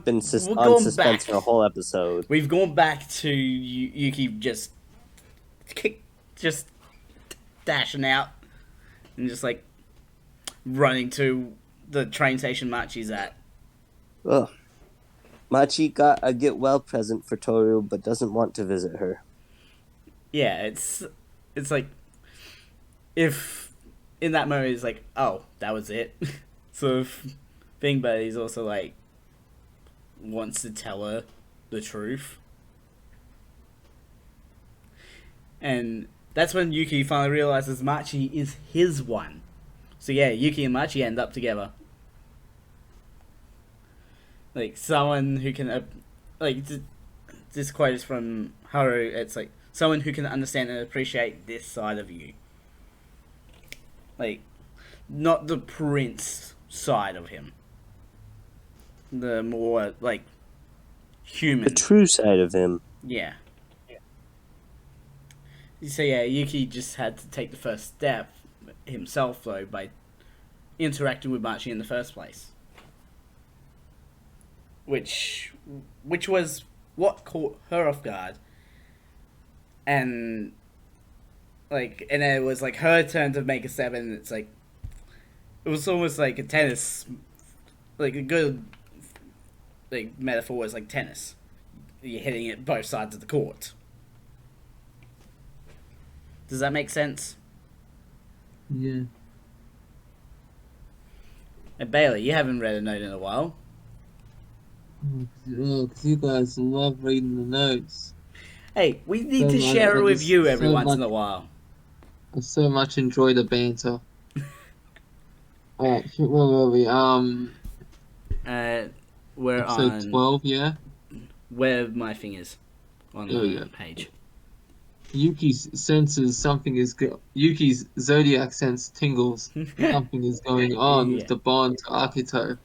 been on suspense back. for a whole episode. We've gone back to Yuki just dashing out and just like running to the train station Machi's at. Ugh. Machi got a get well present for Toru, but doesn't want to visit her. Yeah, it's like if in that moment it's like, oh, that was it, sort of thing, but he's also like wants to tell her the truth, and that's when Yuki finally realizes Machi is his one. So yeah, Yuki and Machi end up together. Like someone who can, this quote is from Haru. It's like someone who can understand and appreciate this side of you. Like, not the prince side of him. The more like human. The true side of him. Yeah. So yeah, Yuki just had to take the first step himself though by interacting with Machi in the first place. Which was what caught her off guard. And then it was like her turn to make a 7, and it's like it was almost like a tennis, like a good like metaphor was like tennis. You're hitting it both sides of the court. Does that make sense? Yeah. And Bailey, you haven't read a note in a while. Because you guys love reading the notes. Hey, we need So to much- share it with it's you every so once much- in a while. I so much enjoy the banter. Alright, shit, where were we? We're Episode on 12, yeah? where my thing is on There we the go. page. Yuki's zodiac sense tingles. Something is going on with Yeah. the bond to Akito.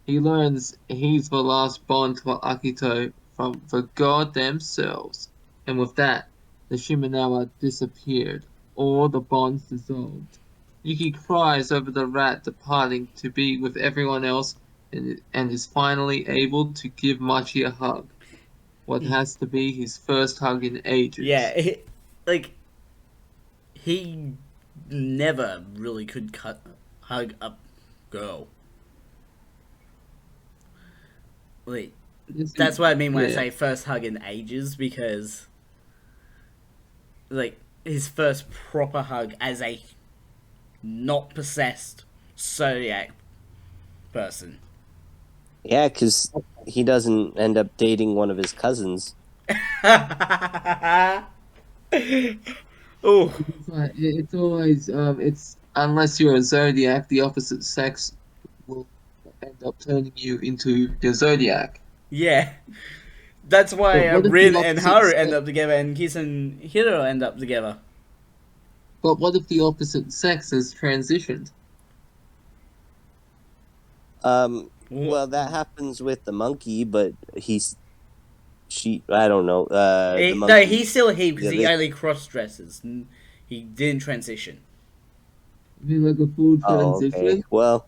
He learns he's the last bond for Akito from the god themselves. And with that, the Shimenawa disappeared. All the bonds dissolved. Yuki cries over the rat departing to be with everyone else and is finally able to give Machi a hug. What has to be his first hug in ages. Yeah, like he never really could hug a girl. Like that's what I mean when I Yeah. say first hug in ages, because like his first proper hug as a not possessed zodiac person. Yeah, because he doesn't end up dating one of his cousins. Oh, It's always it's unless you're a zodiac, the opposite sex will end up turning you into your zodiac. yeah. That's But why what if the Rin and opposite Haru sex? end up together, and Kiss and Hiro end up together. But what if the opposite sex has transitioned? Well, that happens with the monkey, but I don't know. The No, monkey. he's still he because Yeah, he only cross dresses. He didn't transition. I mean, like a full oh, okay. transition. Well,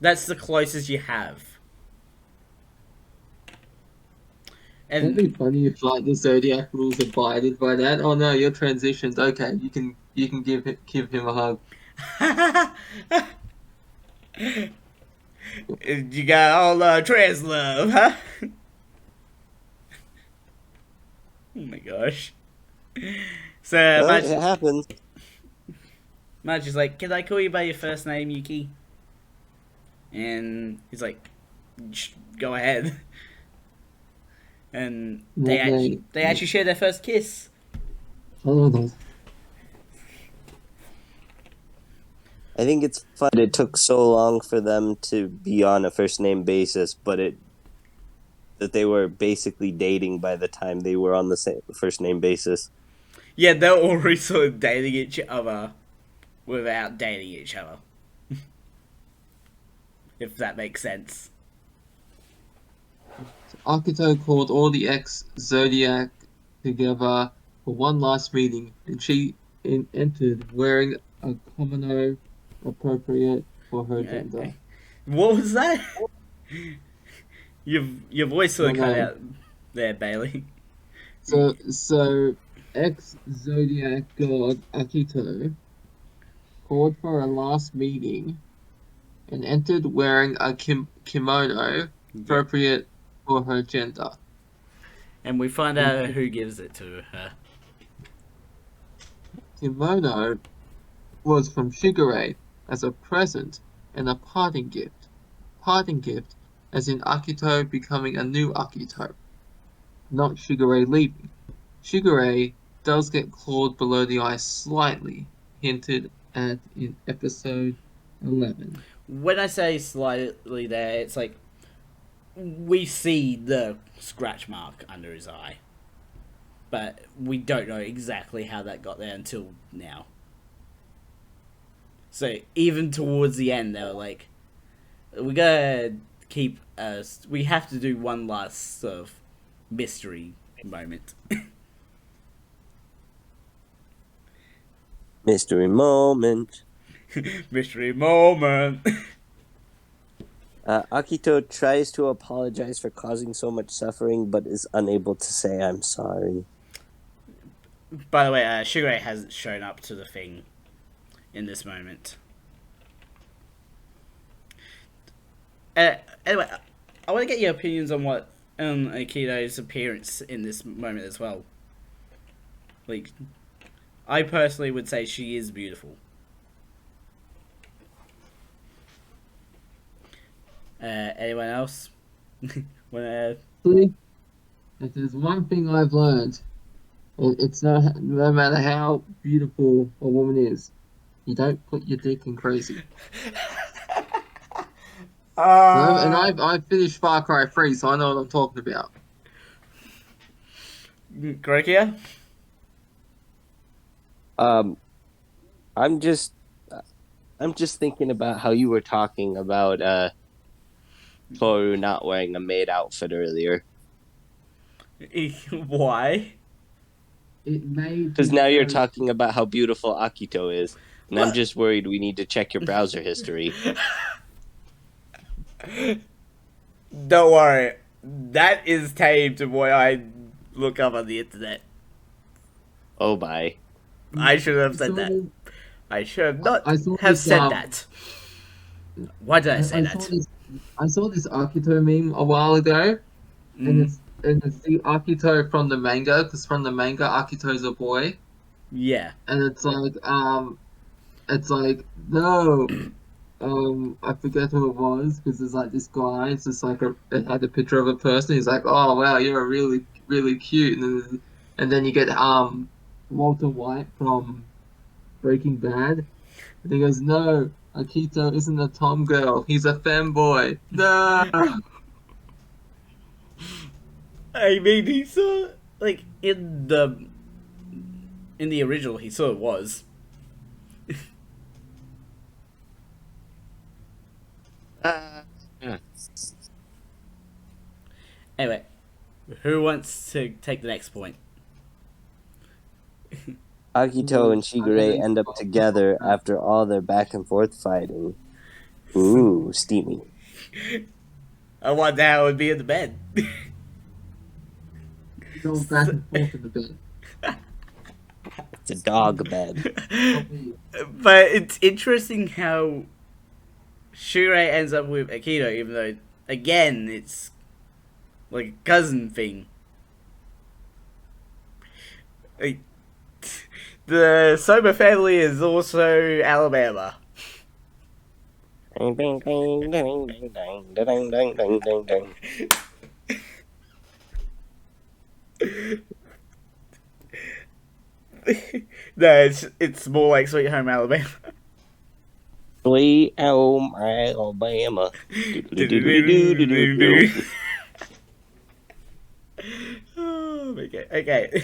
That's the closest you have. That'd And be funny if like the zodiac rules abided by that. Oh no, you're transitioned. Okay, you can give him a hug. you got all trans love, huh? Oh my gosh. So it happens. Marge is like, "Can I call you by your first name, Yuki?" And he's like, "Go ahead." And they actually share their first kiss. Oh no. I think it's fun that it took so long for them to be on a first name basis, but that they were basically dating by the time they were on the same first name basis. Yeah, they're already sort of dating each other without dating each other. If that makes sense. Akito called all the ex-Zodiac together for one last meeting, and she entered wearing a kimono appropriate for her gender. What was that? Your voice sort of cut Kimono. out there, Bailey. So ex-Zodiac god Akito called for a last meeting and entered wearing a kimono appropriate for her gender. And we find out who gives it to her. Kimono was from Shigure as a present and a parting gift. Parting gift as in Akito becoming a new Akito, not Shigure leaving. Shigure does get clawed below the eye slightly, hinted at in episode 11. When I say slightly there, it's like we see the scratch mark under his eye. But we don't know exactly how that got there until now. So even towards the end, they were like, "We gotta keep us. We have to do one last sort of mystery moment." Mystery moment. Mystery moment. Akito tries to apologize for causing so much suffering, but is unable to say I'm sorry. By the way, Shigure hasn't shown up to the thing in this moment. Anyway, I want to get your opinions on what Akito's appearance in this moment as well. Like, I personally would say she is beautiful. Anyone else? Wanna... See, if there's one thing I've learned, it's no matter how beautiful a woman is, You don't put your dick in crazy. And Uh, I finished Far Cry 3, so I know what I'm talking about. Grokia? Um, I'm just I'm just thinking about how you were talking about Toru not wearing a maid outfit earlier. Why? It made Because him now you're very. talking about how beautiful Akito is, and I'm What? just worried we need to check your browser history. Don't worry. That is tamed to what I look up on the internet. Oh my. I should have I said saw that. this. I should not I saw have this. said that. Why did I say I saw that? this. I saw this Akito meme a while ago, and Mm, it's the Akito from the manga, because from the manga Akito's a boy, yeah. and it's like no. I forget who it was because there's like this guy. It's just like it had a picture of a person. He's like, "Oh wow, you're really really cute," and then you get Walter White from Breaking Bad, and he goes, "No, Akito isn't a tom girl. He's a femboy." No, I mean, he saw like in the original, he sort of was. Uh, Anyway, who wants to take the next point? Akito and I don't Shigure even end up want to talk together about. after all their back and forth fighting. Ooh, steamy. I wonder how it would be in the bed. It. Going back and forth in the bed. It's a dog bed. Not me. But it's interesting how Shure ends up with Akito, even though, again, it's like a cousin thing. Like, the Sober family is also Alabama. Ding, ding, ding, ding, ding, ding, ding, ding, ding, ding, ding. No, it's more like Sweet Home Alabama. Sweet home Alabama. Doodly-doodly-doo-doo-doo-doo. Oh, okay, okay.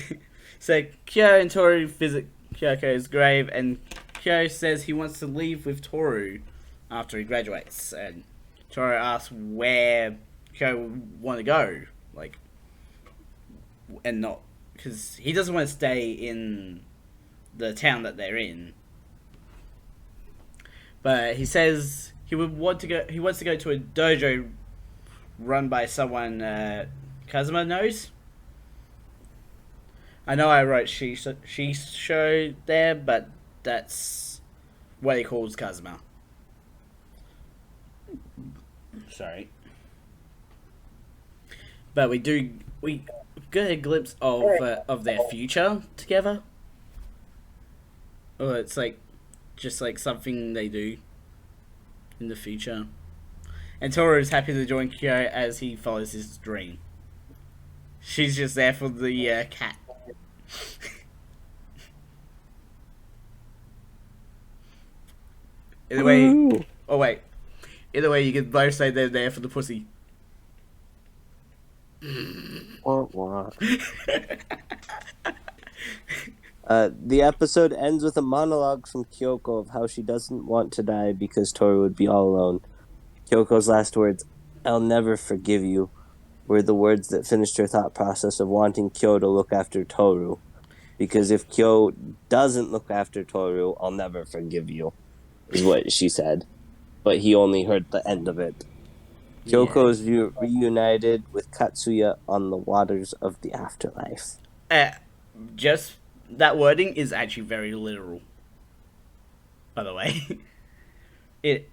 So Kyo and Toru visit Kyoko's grave, and Kyo says he wants to leave with Toru after he graduates, and Toru asks where Kyo would want to go, like, and not because he doesn't want to stay in the town that they're in. But he says he would want to go. He wants to go to a dojo run by someone Kazuma knows. I know I wrote she show there, but that's what he calls Kazuma. Sorry, but we get a glimpse of their future together. Or it's like just like something they do in the future. And Toru is happy to join Kyo as he follows his dream. She's just there for the cat. Either way, Woo. oh wait. Either way, you can both say they're there for the pussy. Wah, wah. The episode ends with a monologue from Kyoko of how she doesn't want to die because Toru would be all alone. Kyoko's last words, "I'll never forgive you," were the words that finished her thought process of wanting Kyo to look after Toru. Because if Kyo doesn't look after Toru, I'll never forgive you, is what she said. But he only heard the end of it. Kyoko is reunited with Katsuya on the waters of the afterlife. Uh, just that wording is actually very literal. By the way,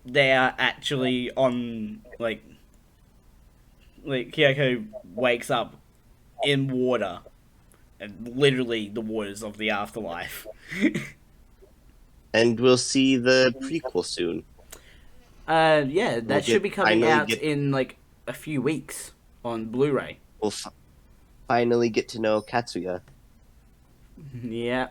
they are actually on like Kyoko wakes up in water, and literally the waters of the afterlife. And we'll see the prequel soon. Yeah, We'll that should be coming finally out get in like a few weeks on Blu-ray. we'll finally get to know Katsuya. Yeah.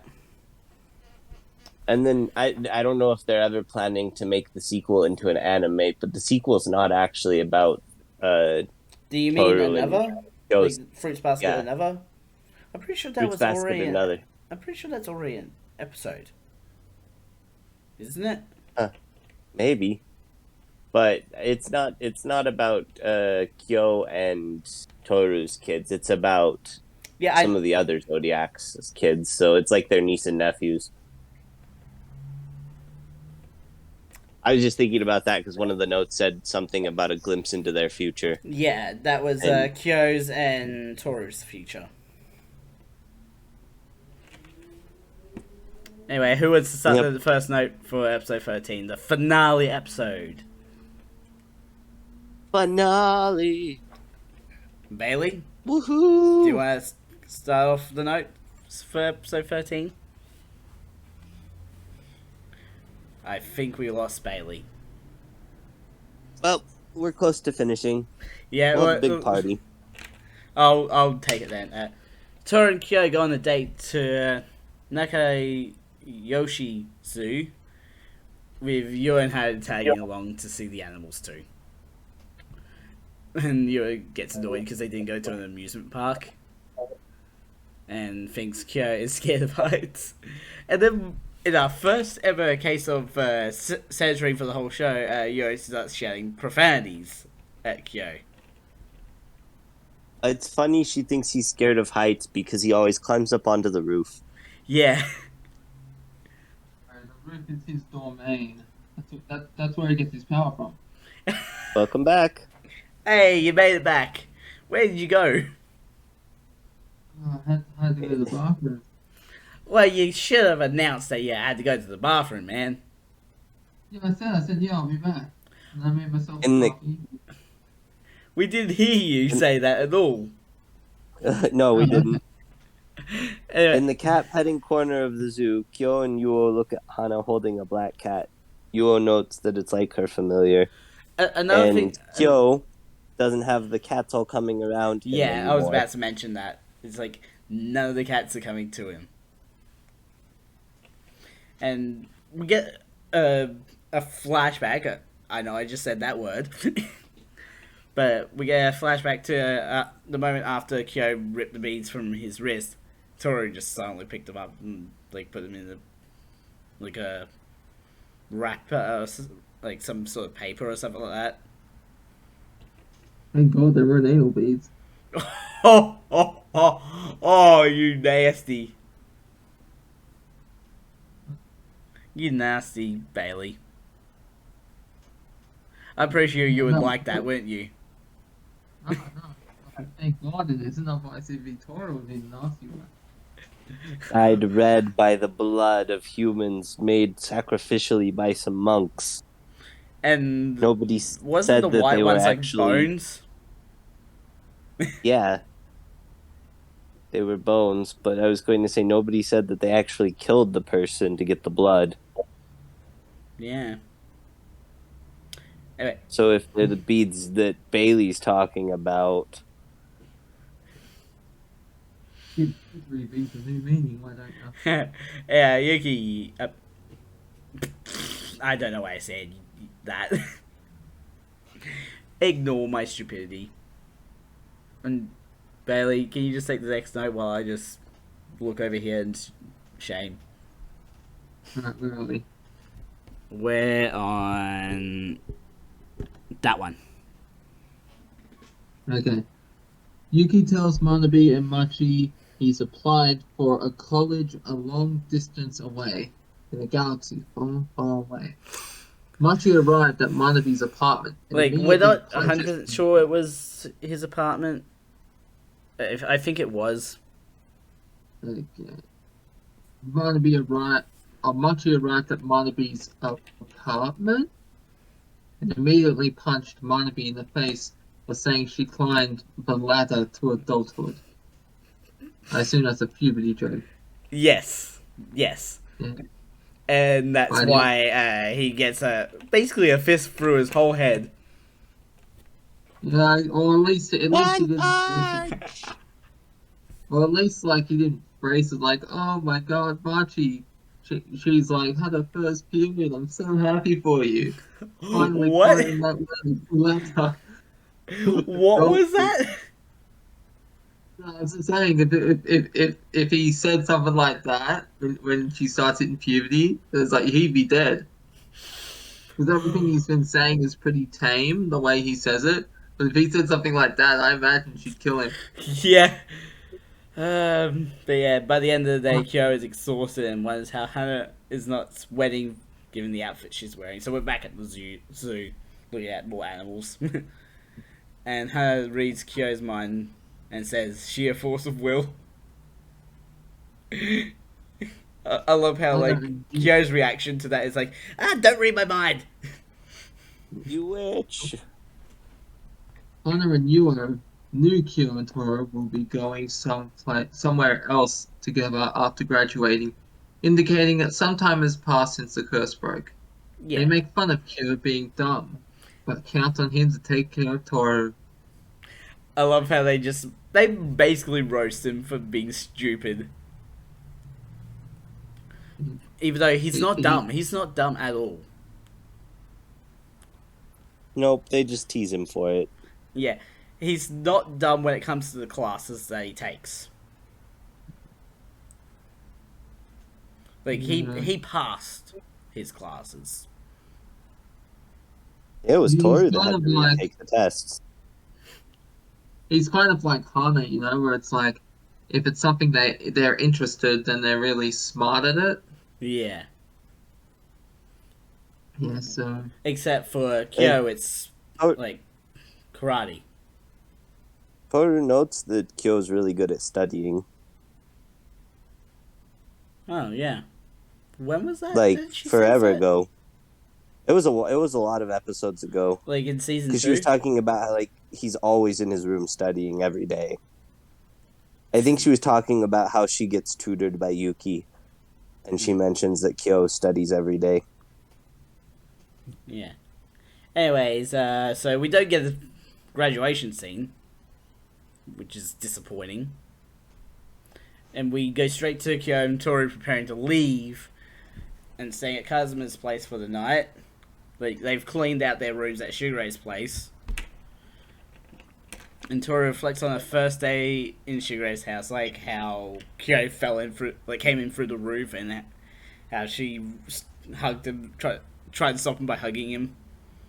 And then I don't know if they're ever planning to make the sequel into an anime, but the sequel is not actually about uh Do you mean Toru and another? Kyo's. Like Fruits Basket Yeah, another? I'm pretty sure that Fruits was Basket already. another. I'm pretty sure that's already an episode, isn't it? Huh, maybe, but it's not about Kyo and Toru's kids. It's about Yeah, some of the other Zodiac's kids. So it's like their niece and nephews. I was just thinking about that because one of the notes said something about a glimpse into their future. yeah, that was And Kyo's and Toru's future. Anyway, who would start yep. the first note for episode 13, the finale episode? Finale. Bailey, Woohoo! do you want to start off the note for episode 13? I think we lost Bailey. Well, we're close to finishing. Yeah, We'll have a big party. I'll take it then. Toru and Kyo go on a date to Nakayoshi Zoo with Ewan had tagging along to see the animals too. And Ewan gets annoyed because they didn't go to an amusement park and thinks Kyo is scared of heights. And then in our first ever case of censoring for the whole show, Ewan starts shouting profanities at Kyo. It's funny she thinks he's scared of heights because he always climbs up onto the roof. Yeah. The roof is his domain. That's where he gets his power from. Welcome back. Hey, you made it back. Where did you go? I had to go to the bathroom. Well, you should have announced that you had to go to the bathroom, man. Yeah, I said, yeah, I'll be back. And I made myself In the- coffee. We didn't hear you say that at all. No, we didn't. Anyway, In the cat petting corner of the zoo, Kyo and Yuo look at Hana holding a black cat. Yuo notes that it's like her familiar. another And thing. Kyo doesn't have the cats all coming around him Yeah, anymore. I was about to mention that. It's like none of the cats are coming to him. And we get a flashback. I know I just said that word. But we get a flashback to the moment after Kyo ripped the beads from his wrist. Toru just silently picked them up and like put them in a wrapper, like some sort of paper or something like that. Thank God there were anal beads. Oh, you nasty. You nasty Bailey. I'm pretty sure you would No. like that, wouldn't you? No. Thank God it isn't. Otherwise, it'd be Toro would be nasty one. Dyed red by the blood of humans made sacrificially by some monks. And Nobody wasn't said the that white they were ones like actually... bones? Yeah. They were bones, but I was going to say nobody said that they actually killed the person to get the blood. Yeah. Anyway, So if they're the beads that Bailey's talking about... Give three beads a new meaning. Why don't you? yeah, Yuki. I don't know why I said that. Ignore my stupidity. And Bailey, can you just take the next note while I just look over here and shame? Not really. We're on that one. Okay. Yuki tells Manabe and Machi he's applied for a college a long distance away, in a galaxy far, far away. Machi arrived at Manabe's apartment. and Like, we're immediately not contacted 100% sure it was his apartment. I think it was. Okay. Machi arrived at Manabe's apartment and immediately punched Manabe in the face for saying she climbed the ladder to adulthood. I assume that's a puberty joke. Yes. Yeah. And that's Why do why he gets basically a fist through his whole head. Yeah, or at least he One didn't. punch! Or at least like he didn't phrase it like, "Oh my God, Machi, she's like, had her first period. I'm so happy for you. Finally What? finding that letter. What was that? No, I was just saying, if he said something like that when she starts hitting puberty, it's like he'd be dead. Because everything he's been saying is pretty tame, the way he says it. But if he said something like that, I imagine she'd kill him. Yeah. But yeah, by the end of the day, Kyo is exhausted and wonders how Hannah is not sweating given the outfit she's wearing. So we're back at the zoo looking at more animals. And Hannah reads Kyo's mind and says, sheer force of will. I love how, like, Kyo's reaction to that is like, don't read my mind. You witch. Honor and Yuo knew Kyo and Toro will be going somewhere else together after graduating, indicating that some time has passed since the curse broke. Yeah. They make fun of Kyo being dumb, but count on him to take care of Toro. I love how they basically roast him for being stupid. Even though he's not dumb. He's not dumb at all. Nope, they just tease him for it. Yeah. He's not dumb when it comes to the classes that he takes. Like, he passed his classes. It was He's Toru that kind had of to like- take the tests. He's kind of like Hana, you know, where it's like, if it's something they're interested, then they're really smart at it. Yeah. Yeah, so Except for Kyo, it's like karate. Toru notes that Kyo's really good at studying. Oh, yeah. When was that? Like Did she say forever that? ago. It was a lot of episodes ago. Like in season 2? Because she was talking about how, like, he's always in his room studying every day. I think she was talking about how she gets tutored by Yuki. And she mentions that Kyo studies every day. Yeah. Anyways, so we don't get a graduation scene, which is disappointing. And we go straight to Kyo and Toru preparing to leave and staying at Kazuma's place for the night. Like, they've cleaned out their rooms at Shurei's place. And Toru reflects on her first day in Shurei's house, like how Kyo came in through the roof, and how she hugged him, tried to stop him by hugging him,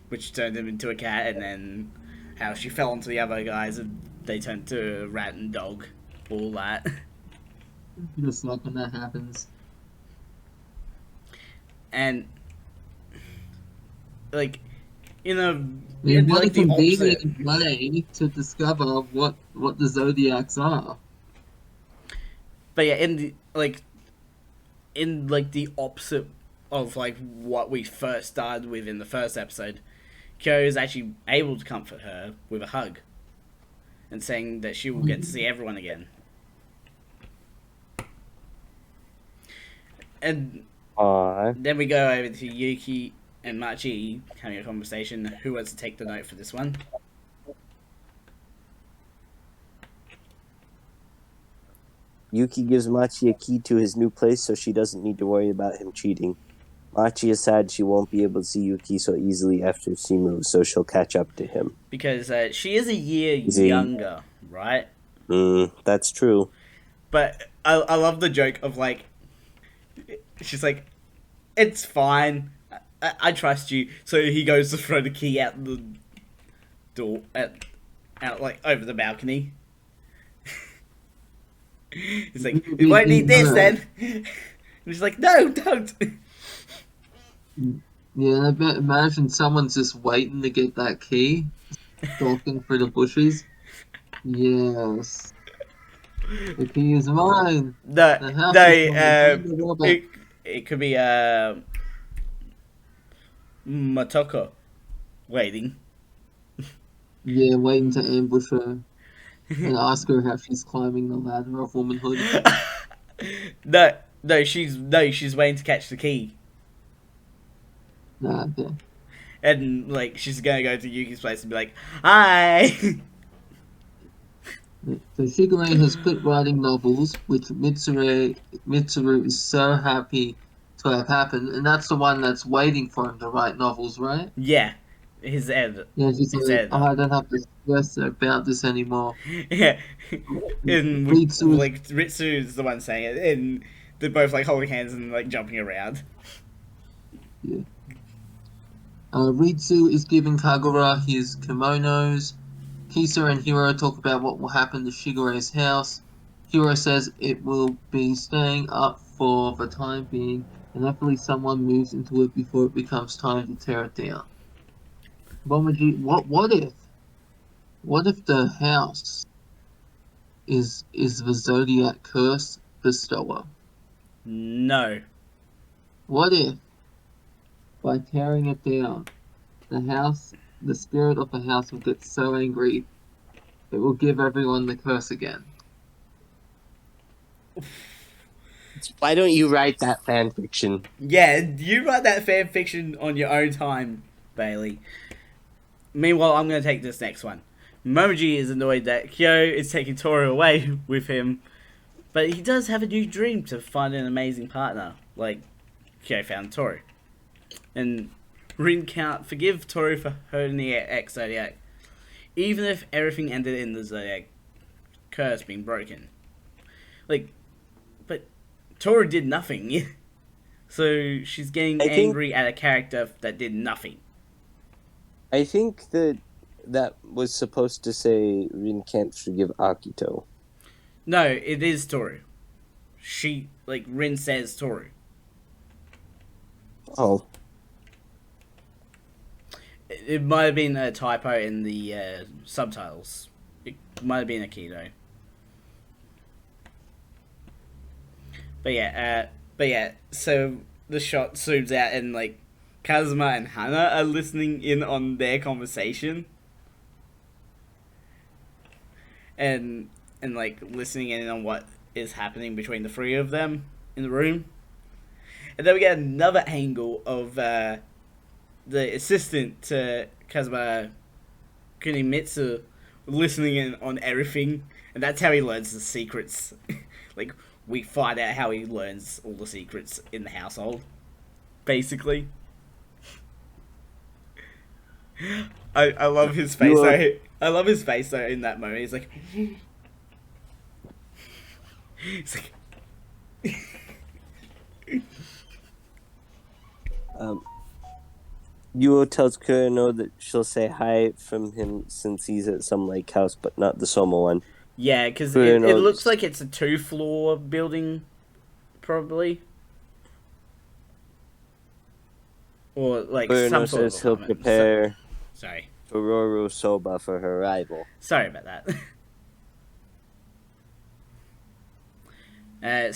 which turned him into a cat, and then how she fell onto the other guys and they turned to a rat and dog, all that. just like when that happens. And like in a What like a the opposite. convenient way to discover what the zodiacs are. But yeah, in the opposite of like what we first started with in the first episode, Kyo is actually able to comfort her with a hug and saying that she will get to see everyone again. And Aww. then we go over to Yuki and Machi having a conversation. Who wants to take the note for this one? Yuki gives Machi a key to his new place so she doesn't need to worry about him cheating. Machi is sad she won't be able to see Yuki so easily after she moves, so she'll catch up to him. Because she is a year younger, right? That's true. But I love the joke of like, she's like, it's fine. I trust you. So he goes to throw the key out the door, out like over the balcony. He's like, we won't need this then. And she's like, no, don't. Yeah, I bet imagine someone's just waiting to get that key, stalking through the bushes. Yes. The key is mine. No, The house no, is mine. I'm the robot. it could be Motoko waiting. Yeah, waiting to ambush her and ask her how she's climbing the ladder of womanhood. No, she's waiting to catch the key. Nah, okay. And like she's gonna go to Yuki's place and be like, "Hi." So Shigure has quit writing novels, which Mitsuru is so happy could have happened, and that's the one that's waiting for him to write novels, right? Yeah, his editor. Yeah, she's His like, oh, editor. I don't have to stress about this anymore. Yeah, and Ritsu is like Ritsu's the one saying it, and they're both like holding hands and like jumping around. yeah. Ritsu is giving Kagura his kimonos. Kisa and Hiro talk about what will happen to Shigeru's house. Hiro says it will be staying up for the time being, and hopefully someone moves into it before it becomes time to tear it down. Momoji, what if the house is the Zodiac curse bestower? No. What if by tearing it down, the spirit of the house will get so angry it will give everyone the curse again? Why don't you write that fan fiction? Yeah, you write that fan fiction on your own time, Bailey. Meanwhile, I'm going to take this next one. Momoji is annoyed that Kyo is taking Toru away with him, but he does have a new dream to find an amazing partner, like Kyo found Toru. And Rin can't forgive Toru for hurting the ex-Zodiac, even if everything ended in the Zodiac curse being broken. Like, but Toru did nothing, so she's getting angry at a character that did nothing. I think that was supposed to say Rin can't forgive Akito. No, it is Toru. Rin says Toru. Oh. It might have been a typo in the subtitles. It might have been Akito. But yeah, so the shot zooms out and like Kazuma and Hana are listening in on their conversation. And like listening in on what is happening between the three of them in the room. And then we get another angle of the assistant to Kazuma Kunimitsu listening in on everything, and that's how he learns the secrets. Like, we find out how he learns all the secrets in the household, basically. I love his face though. I love his face though in that moment. He's like, Yuo tells Kurino that she'll say hi from him since he's at some lake house, but not the Soma one. yeah, because it looks like it's a 2-floor building, probably. Or like Kurino some sort says of he'll apartment. prepare Sorry. Furoro Soba for her arrival. Sorry about that. Yeah,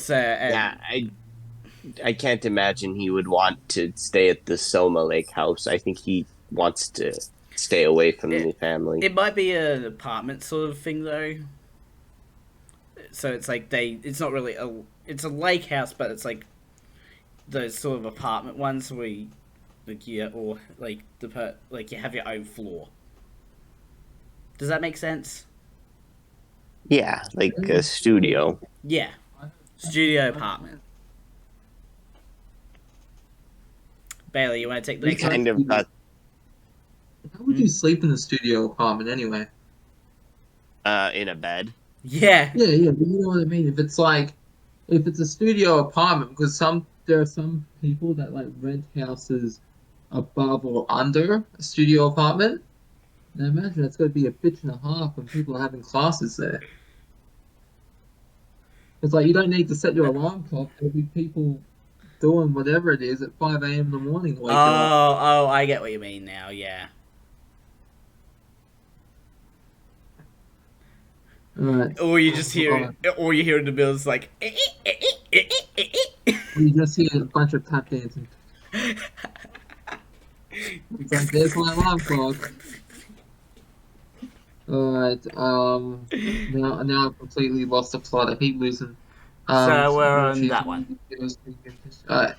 I can't imagine he would want to stay at the Soma Lake house. I think he wants to stay away from the family. It might be an apartment sort of thing though. So it's like it's not really it's a lake house, but it's like those sort of apartment ones where you, like you have your own floor. Does that make sense? Yeah, like a studio. Yeah. Studio apartment. Bailey, you want to take the next Kind one? of got How would you sleep in a studio apartment anyway? in a bed. Yeah. Yeah, but you know what I mean. If it's a studio apartment, because there are some people that like rent houses above or under a studio apartment. And I imagine it's going to be a bitch and a half when people are having classes there. It's like you don't need to set your alarm clock. There'll be people doing whatever it is at 5 a.m. in the morning. To wake you up. Oh, I get what you mean now, yeah. Alright. Or you just hear, or you hear in the bills like, You just hear a bunch of tap dancing. It's like, there's my alarm clock. Alright, now I've completely lost the plot. I keep losing. So we're on that one. Alright.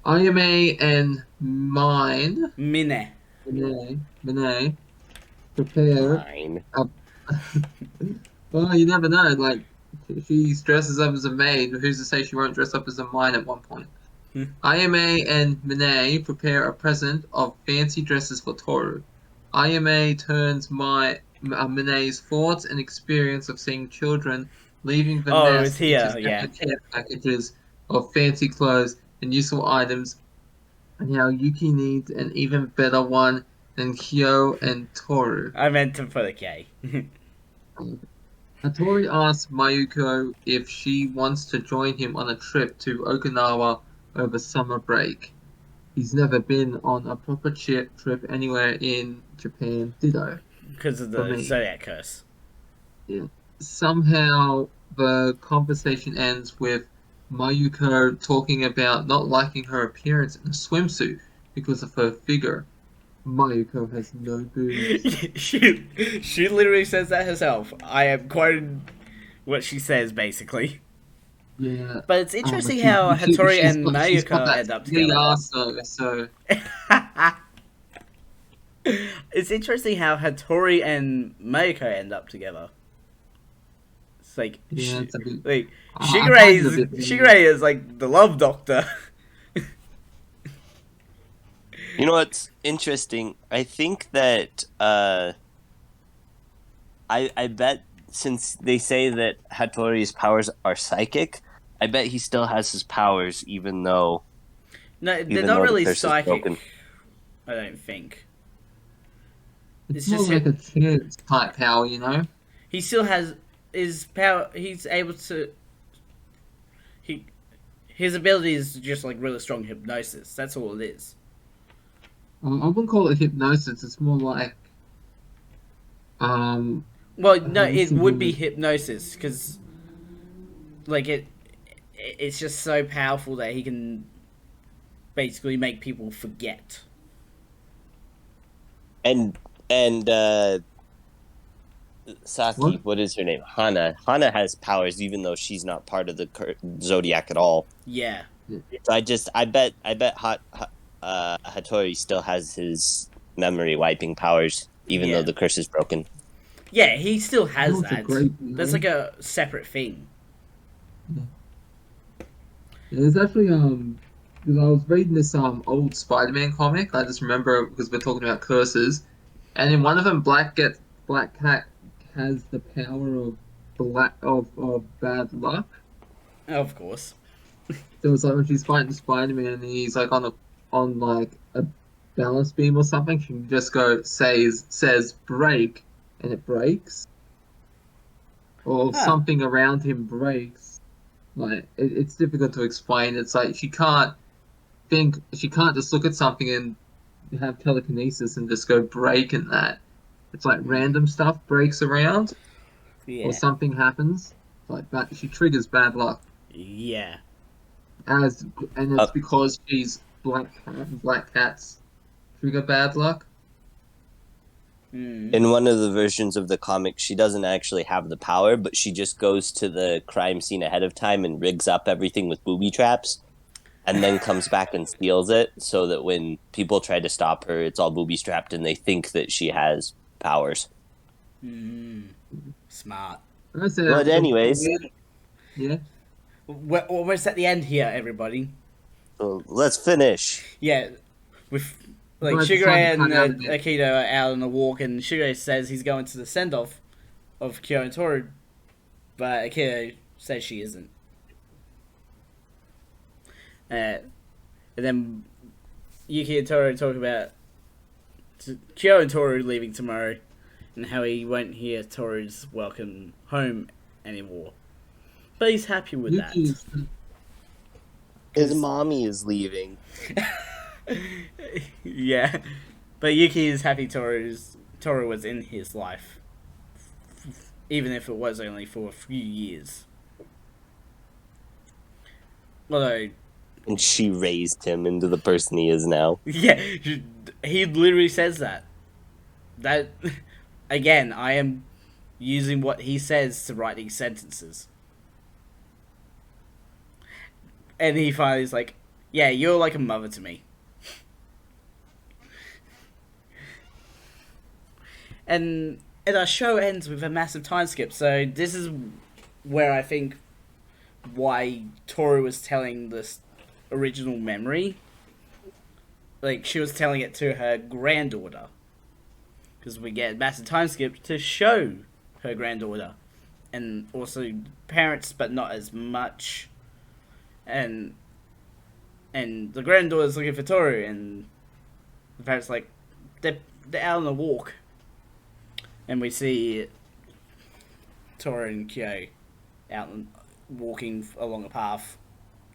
Ayame and Mine, Mine, prepare. Fine. Well, you never know. Like, if she dresses up as a maid, who's to say she won't dress up as a mine at one point? Ayame and Minae prepare a present of fancy dresses for Toru. Ayame turns Minae's thoughts and experience of seeing children leaving the Oh, it's nest into here. Yeah, separate care packages of fancy clothes and useful items, and how Yuki needs an even better one than Kyo and Toru. I meant to put a K. Hattori asks Mayuko if she wants to join him on a trip to Okinawa over summer break. He's never been on a proper trip anywhere in Japan. Ditto. Because of For the me. Zodiac curse. Yeah. Somehow the conversation ends with Mayuko talking about not liking her appearance in a swimsuit because of her figure. Mayuko has no boobs. she literally says that herself. I am quoting what she says, basically. Yeah. But it's interesting how Hattori and She's got Mayuko that end up big together. ass though, so It's interesting how Hattori and Mayuko end up together. It's like, yeah, it's a bit. like I find it a bit weird. Shigure is like the love doctor. You know what's interesting? I think that I bet since they say that Hattori's powers are psychic, I bet he still has his powers even though No, they're even not though the really curse is broken. psychic. I don't think. It's It's more just like a chance type power, you know? he still has his power. He's able to. His ability is just like really strong hypnosis. That's all it is. I wouldn't call it hypnosis. It's more like um. Well, no, I'm it would be thinking- hypnosis because, like it's just so powerful that he can basically make people forget. And Saki, what is her name? Hana. Hana has powers even though she's not part of the Zodiac at all. Yeah. So I bet Hattori still has his memory wiping powers even Yeah. though the curse is broken. Yeah, he still has That's a that. great, That's like a separate thing. There's actually because I was reading this old Spider-Man comic. I just remember because we're talking about curses, and in one of them, Black Cat has the power of bad luck. Of course. So it's like when she's fighting Spider-Man and he's like on like a balance beam or something, she can just go says break and it breaks. Or Huh. something around him breaks. Like it's difficult to explain. It's like she can't just look at something and have telekinesis and just go break in that. It's like random stuff breaks around Yeah. or something happens. Like that she triggers bad luck. Yeah. And it's because she's black cat and black cats trigger bad luck. Mm. In one of the versions of the comic, she doesn't actually have the power, but she just goes to the crime scene ahead of time and rigs up everything with booby traps, and then comes back and steals it, so that when people try to stop her, it's all booby strapped and they think that she has powers. Smart. I say But anyways, yeah. We're almost at the end here, everybody. so let's finish. Yeah, with like Well, it's Shigure time to and cut out a bit. Akito are out on a walk, and Shigure says he's going to the send off of Kyo and Toru, but Akito says she isn't. And then Yuki and Toru talk about Kyo and Toru leaving tomorrow, and how he won't hear Toru's welcome home anymore. But he's happy with that. His mommy is leaving. Yeah, but Yuki is happy Toru was in his life, even if it was only for a few years. Although, And she raised him into the person he is now. yeah, he literally says that. That, again, I am using what he says to write these sentences. And he finally is like, yeah, you're like a mother to me. And our show ends with a massive time skip, so this is where I think why Toru was telling this original memory. Like, she was telling it to her granddaughter. Because we get a massive time skip to show her granddaughter. And also parents, but not as much. And the granddaughter's looking for Toru, and the parents like, they're out on a walk. And we see Toru and Kyo out and walking along a path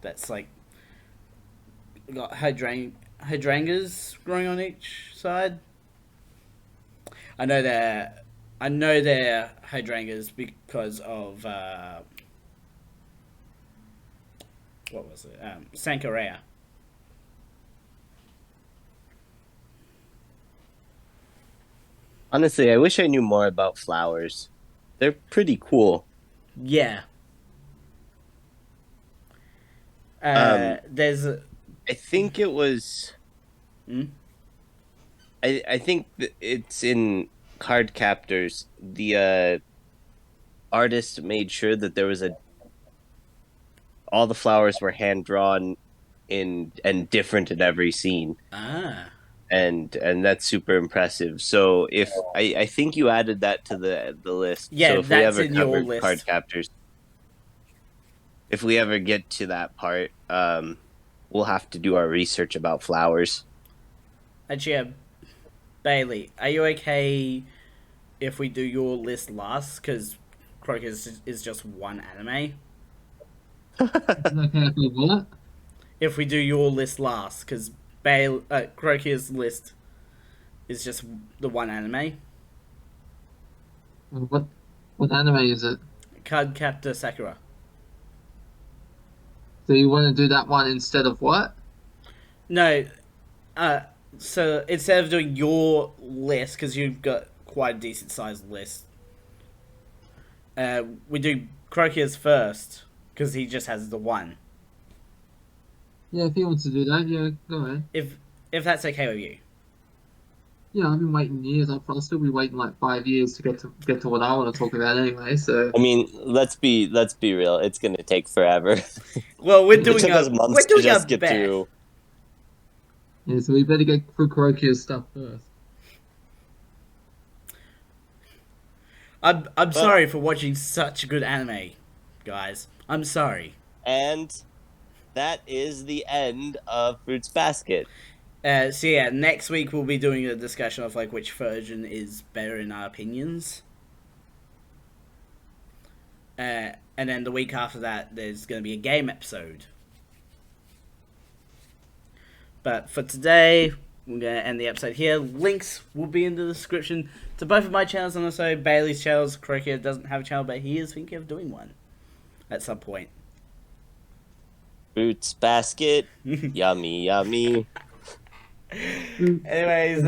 that's like got hydrangeas growing on each side. I know they're hydrangeas because of what was it? Sankarea. Honestly, I wish I knew more about flowers. They're pretty cool. Yeah. There's. I think it was. Hmm? I think it's in Card Captors. The artist made sure that there was all the flowers were hand drawn in and different in every scene. Ah. And that's super impressive. So if I think you added that to the list. Yeah, so if we that's ever in your cover list. Card Captors, if we ever get to that part, we'll have to do our research about flowers. Actually, Bailey, are you okay if we do your list last? Because Crocus is just one anime. Okay, what? If we do your list last, because Crocus list is just the one anime. What anime is it? Card Captor Sakura. So you want to do that one instead of what? No, so instead of doing your list, because you've got quite a decent sized list, we do Crocus first, because he just has the one. Yeah, if he wants to do that, yeah, go ahead. If that's okay with you. Yeah, I've been waiting years. I'll still be waiting like 5 years to get to what I want to talk about anyway. So I mean, let's be real. It's gonna take forever. Well, we're It doing took us months to just get best. through. yeah, so we better get through Kuroki's stuff first. I'm sorry for watching such good anime, guys. I'm sorry. And that is the end of Fruits Basket. So yeah, next week we'll be doing a discussion of like which version is better in our opinions. And then the week after that, there's going to be a game episode. But for today, we're going to end the episode here. Links will be in the description to both of my channels and also Bailey's channels. Croakia doesn't have a channel, but he is thinking of doing one at some point. Fruits Basket. Yummy, yummy. Anyways,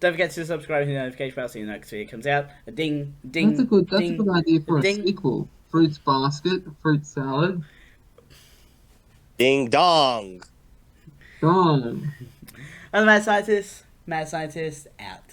don't forget to subscribe to the notification bell so you know next video comes out. A ding, ding. That's a good ding, idea for a ding. sequel. Fruits basket, fruit salad. Ding dong. Gone. I'm the Mad Scientist. Mad Scientist out.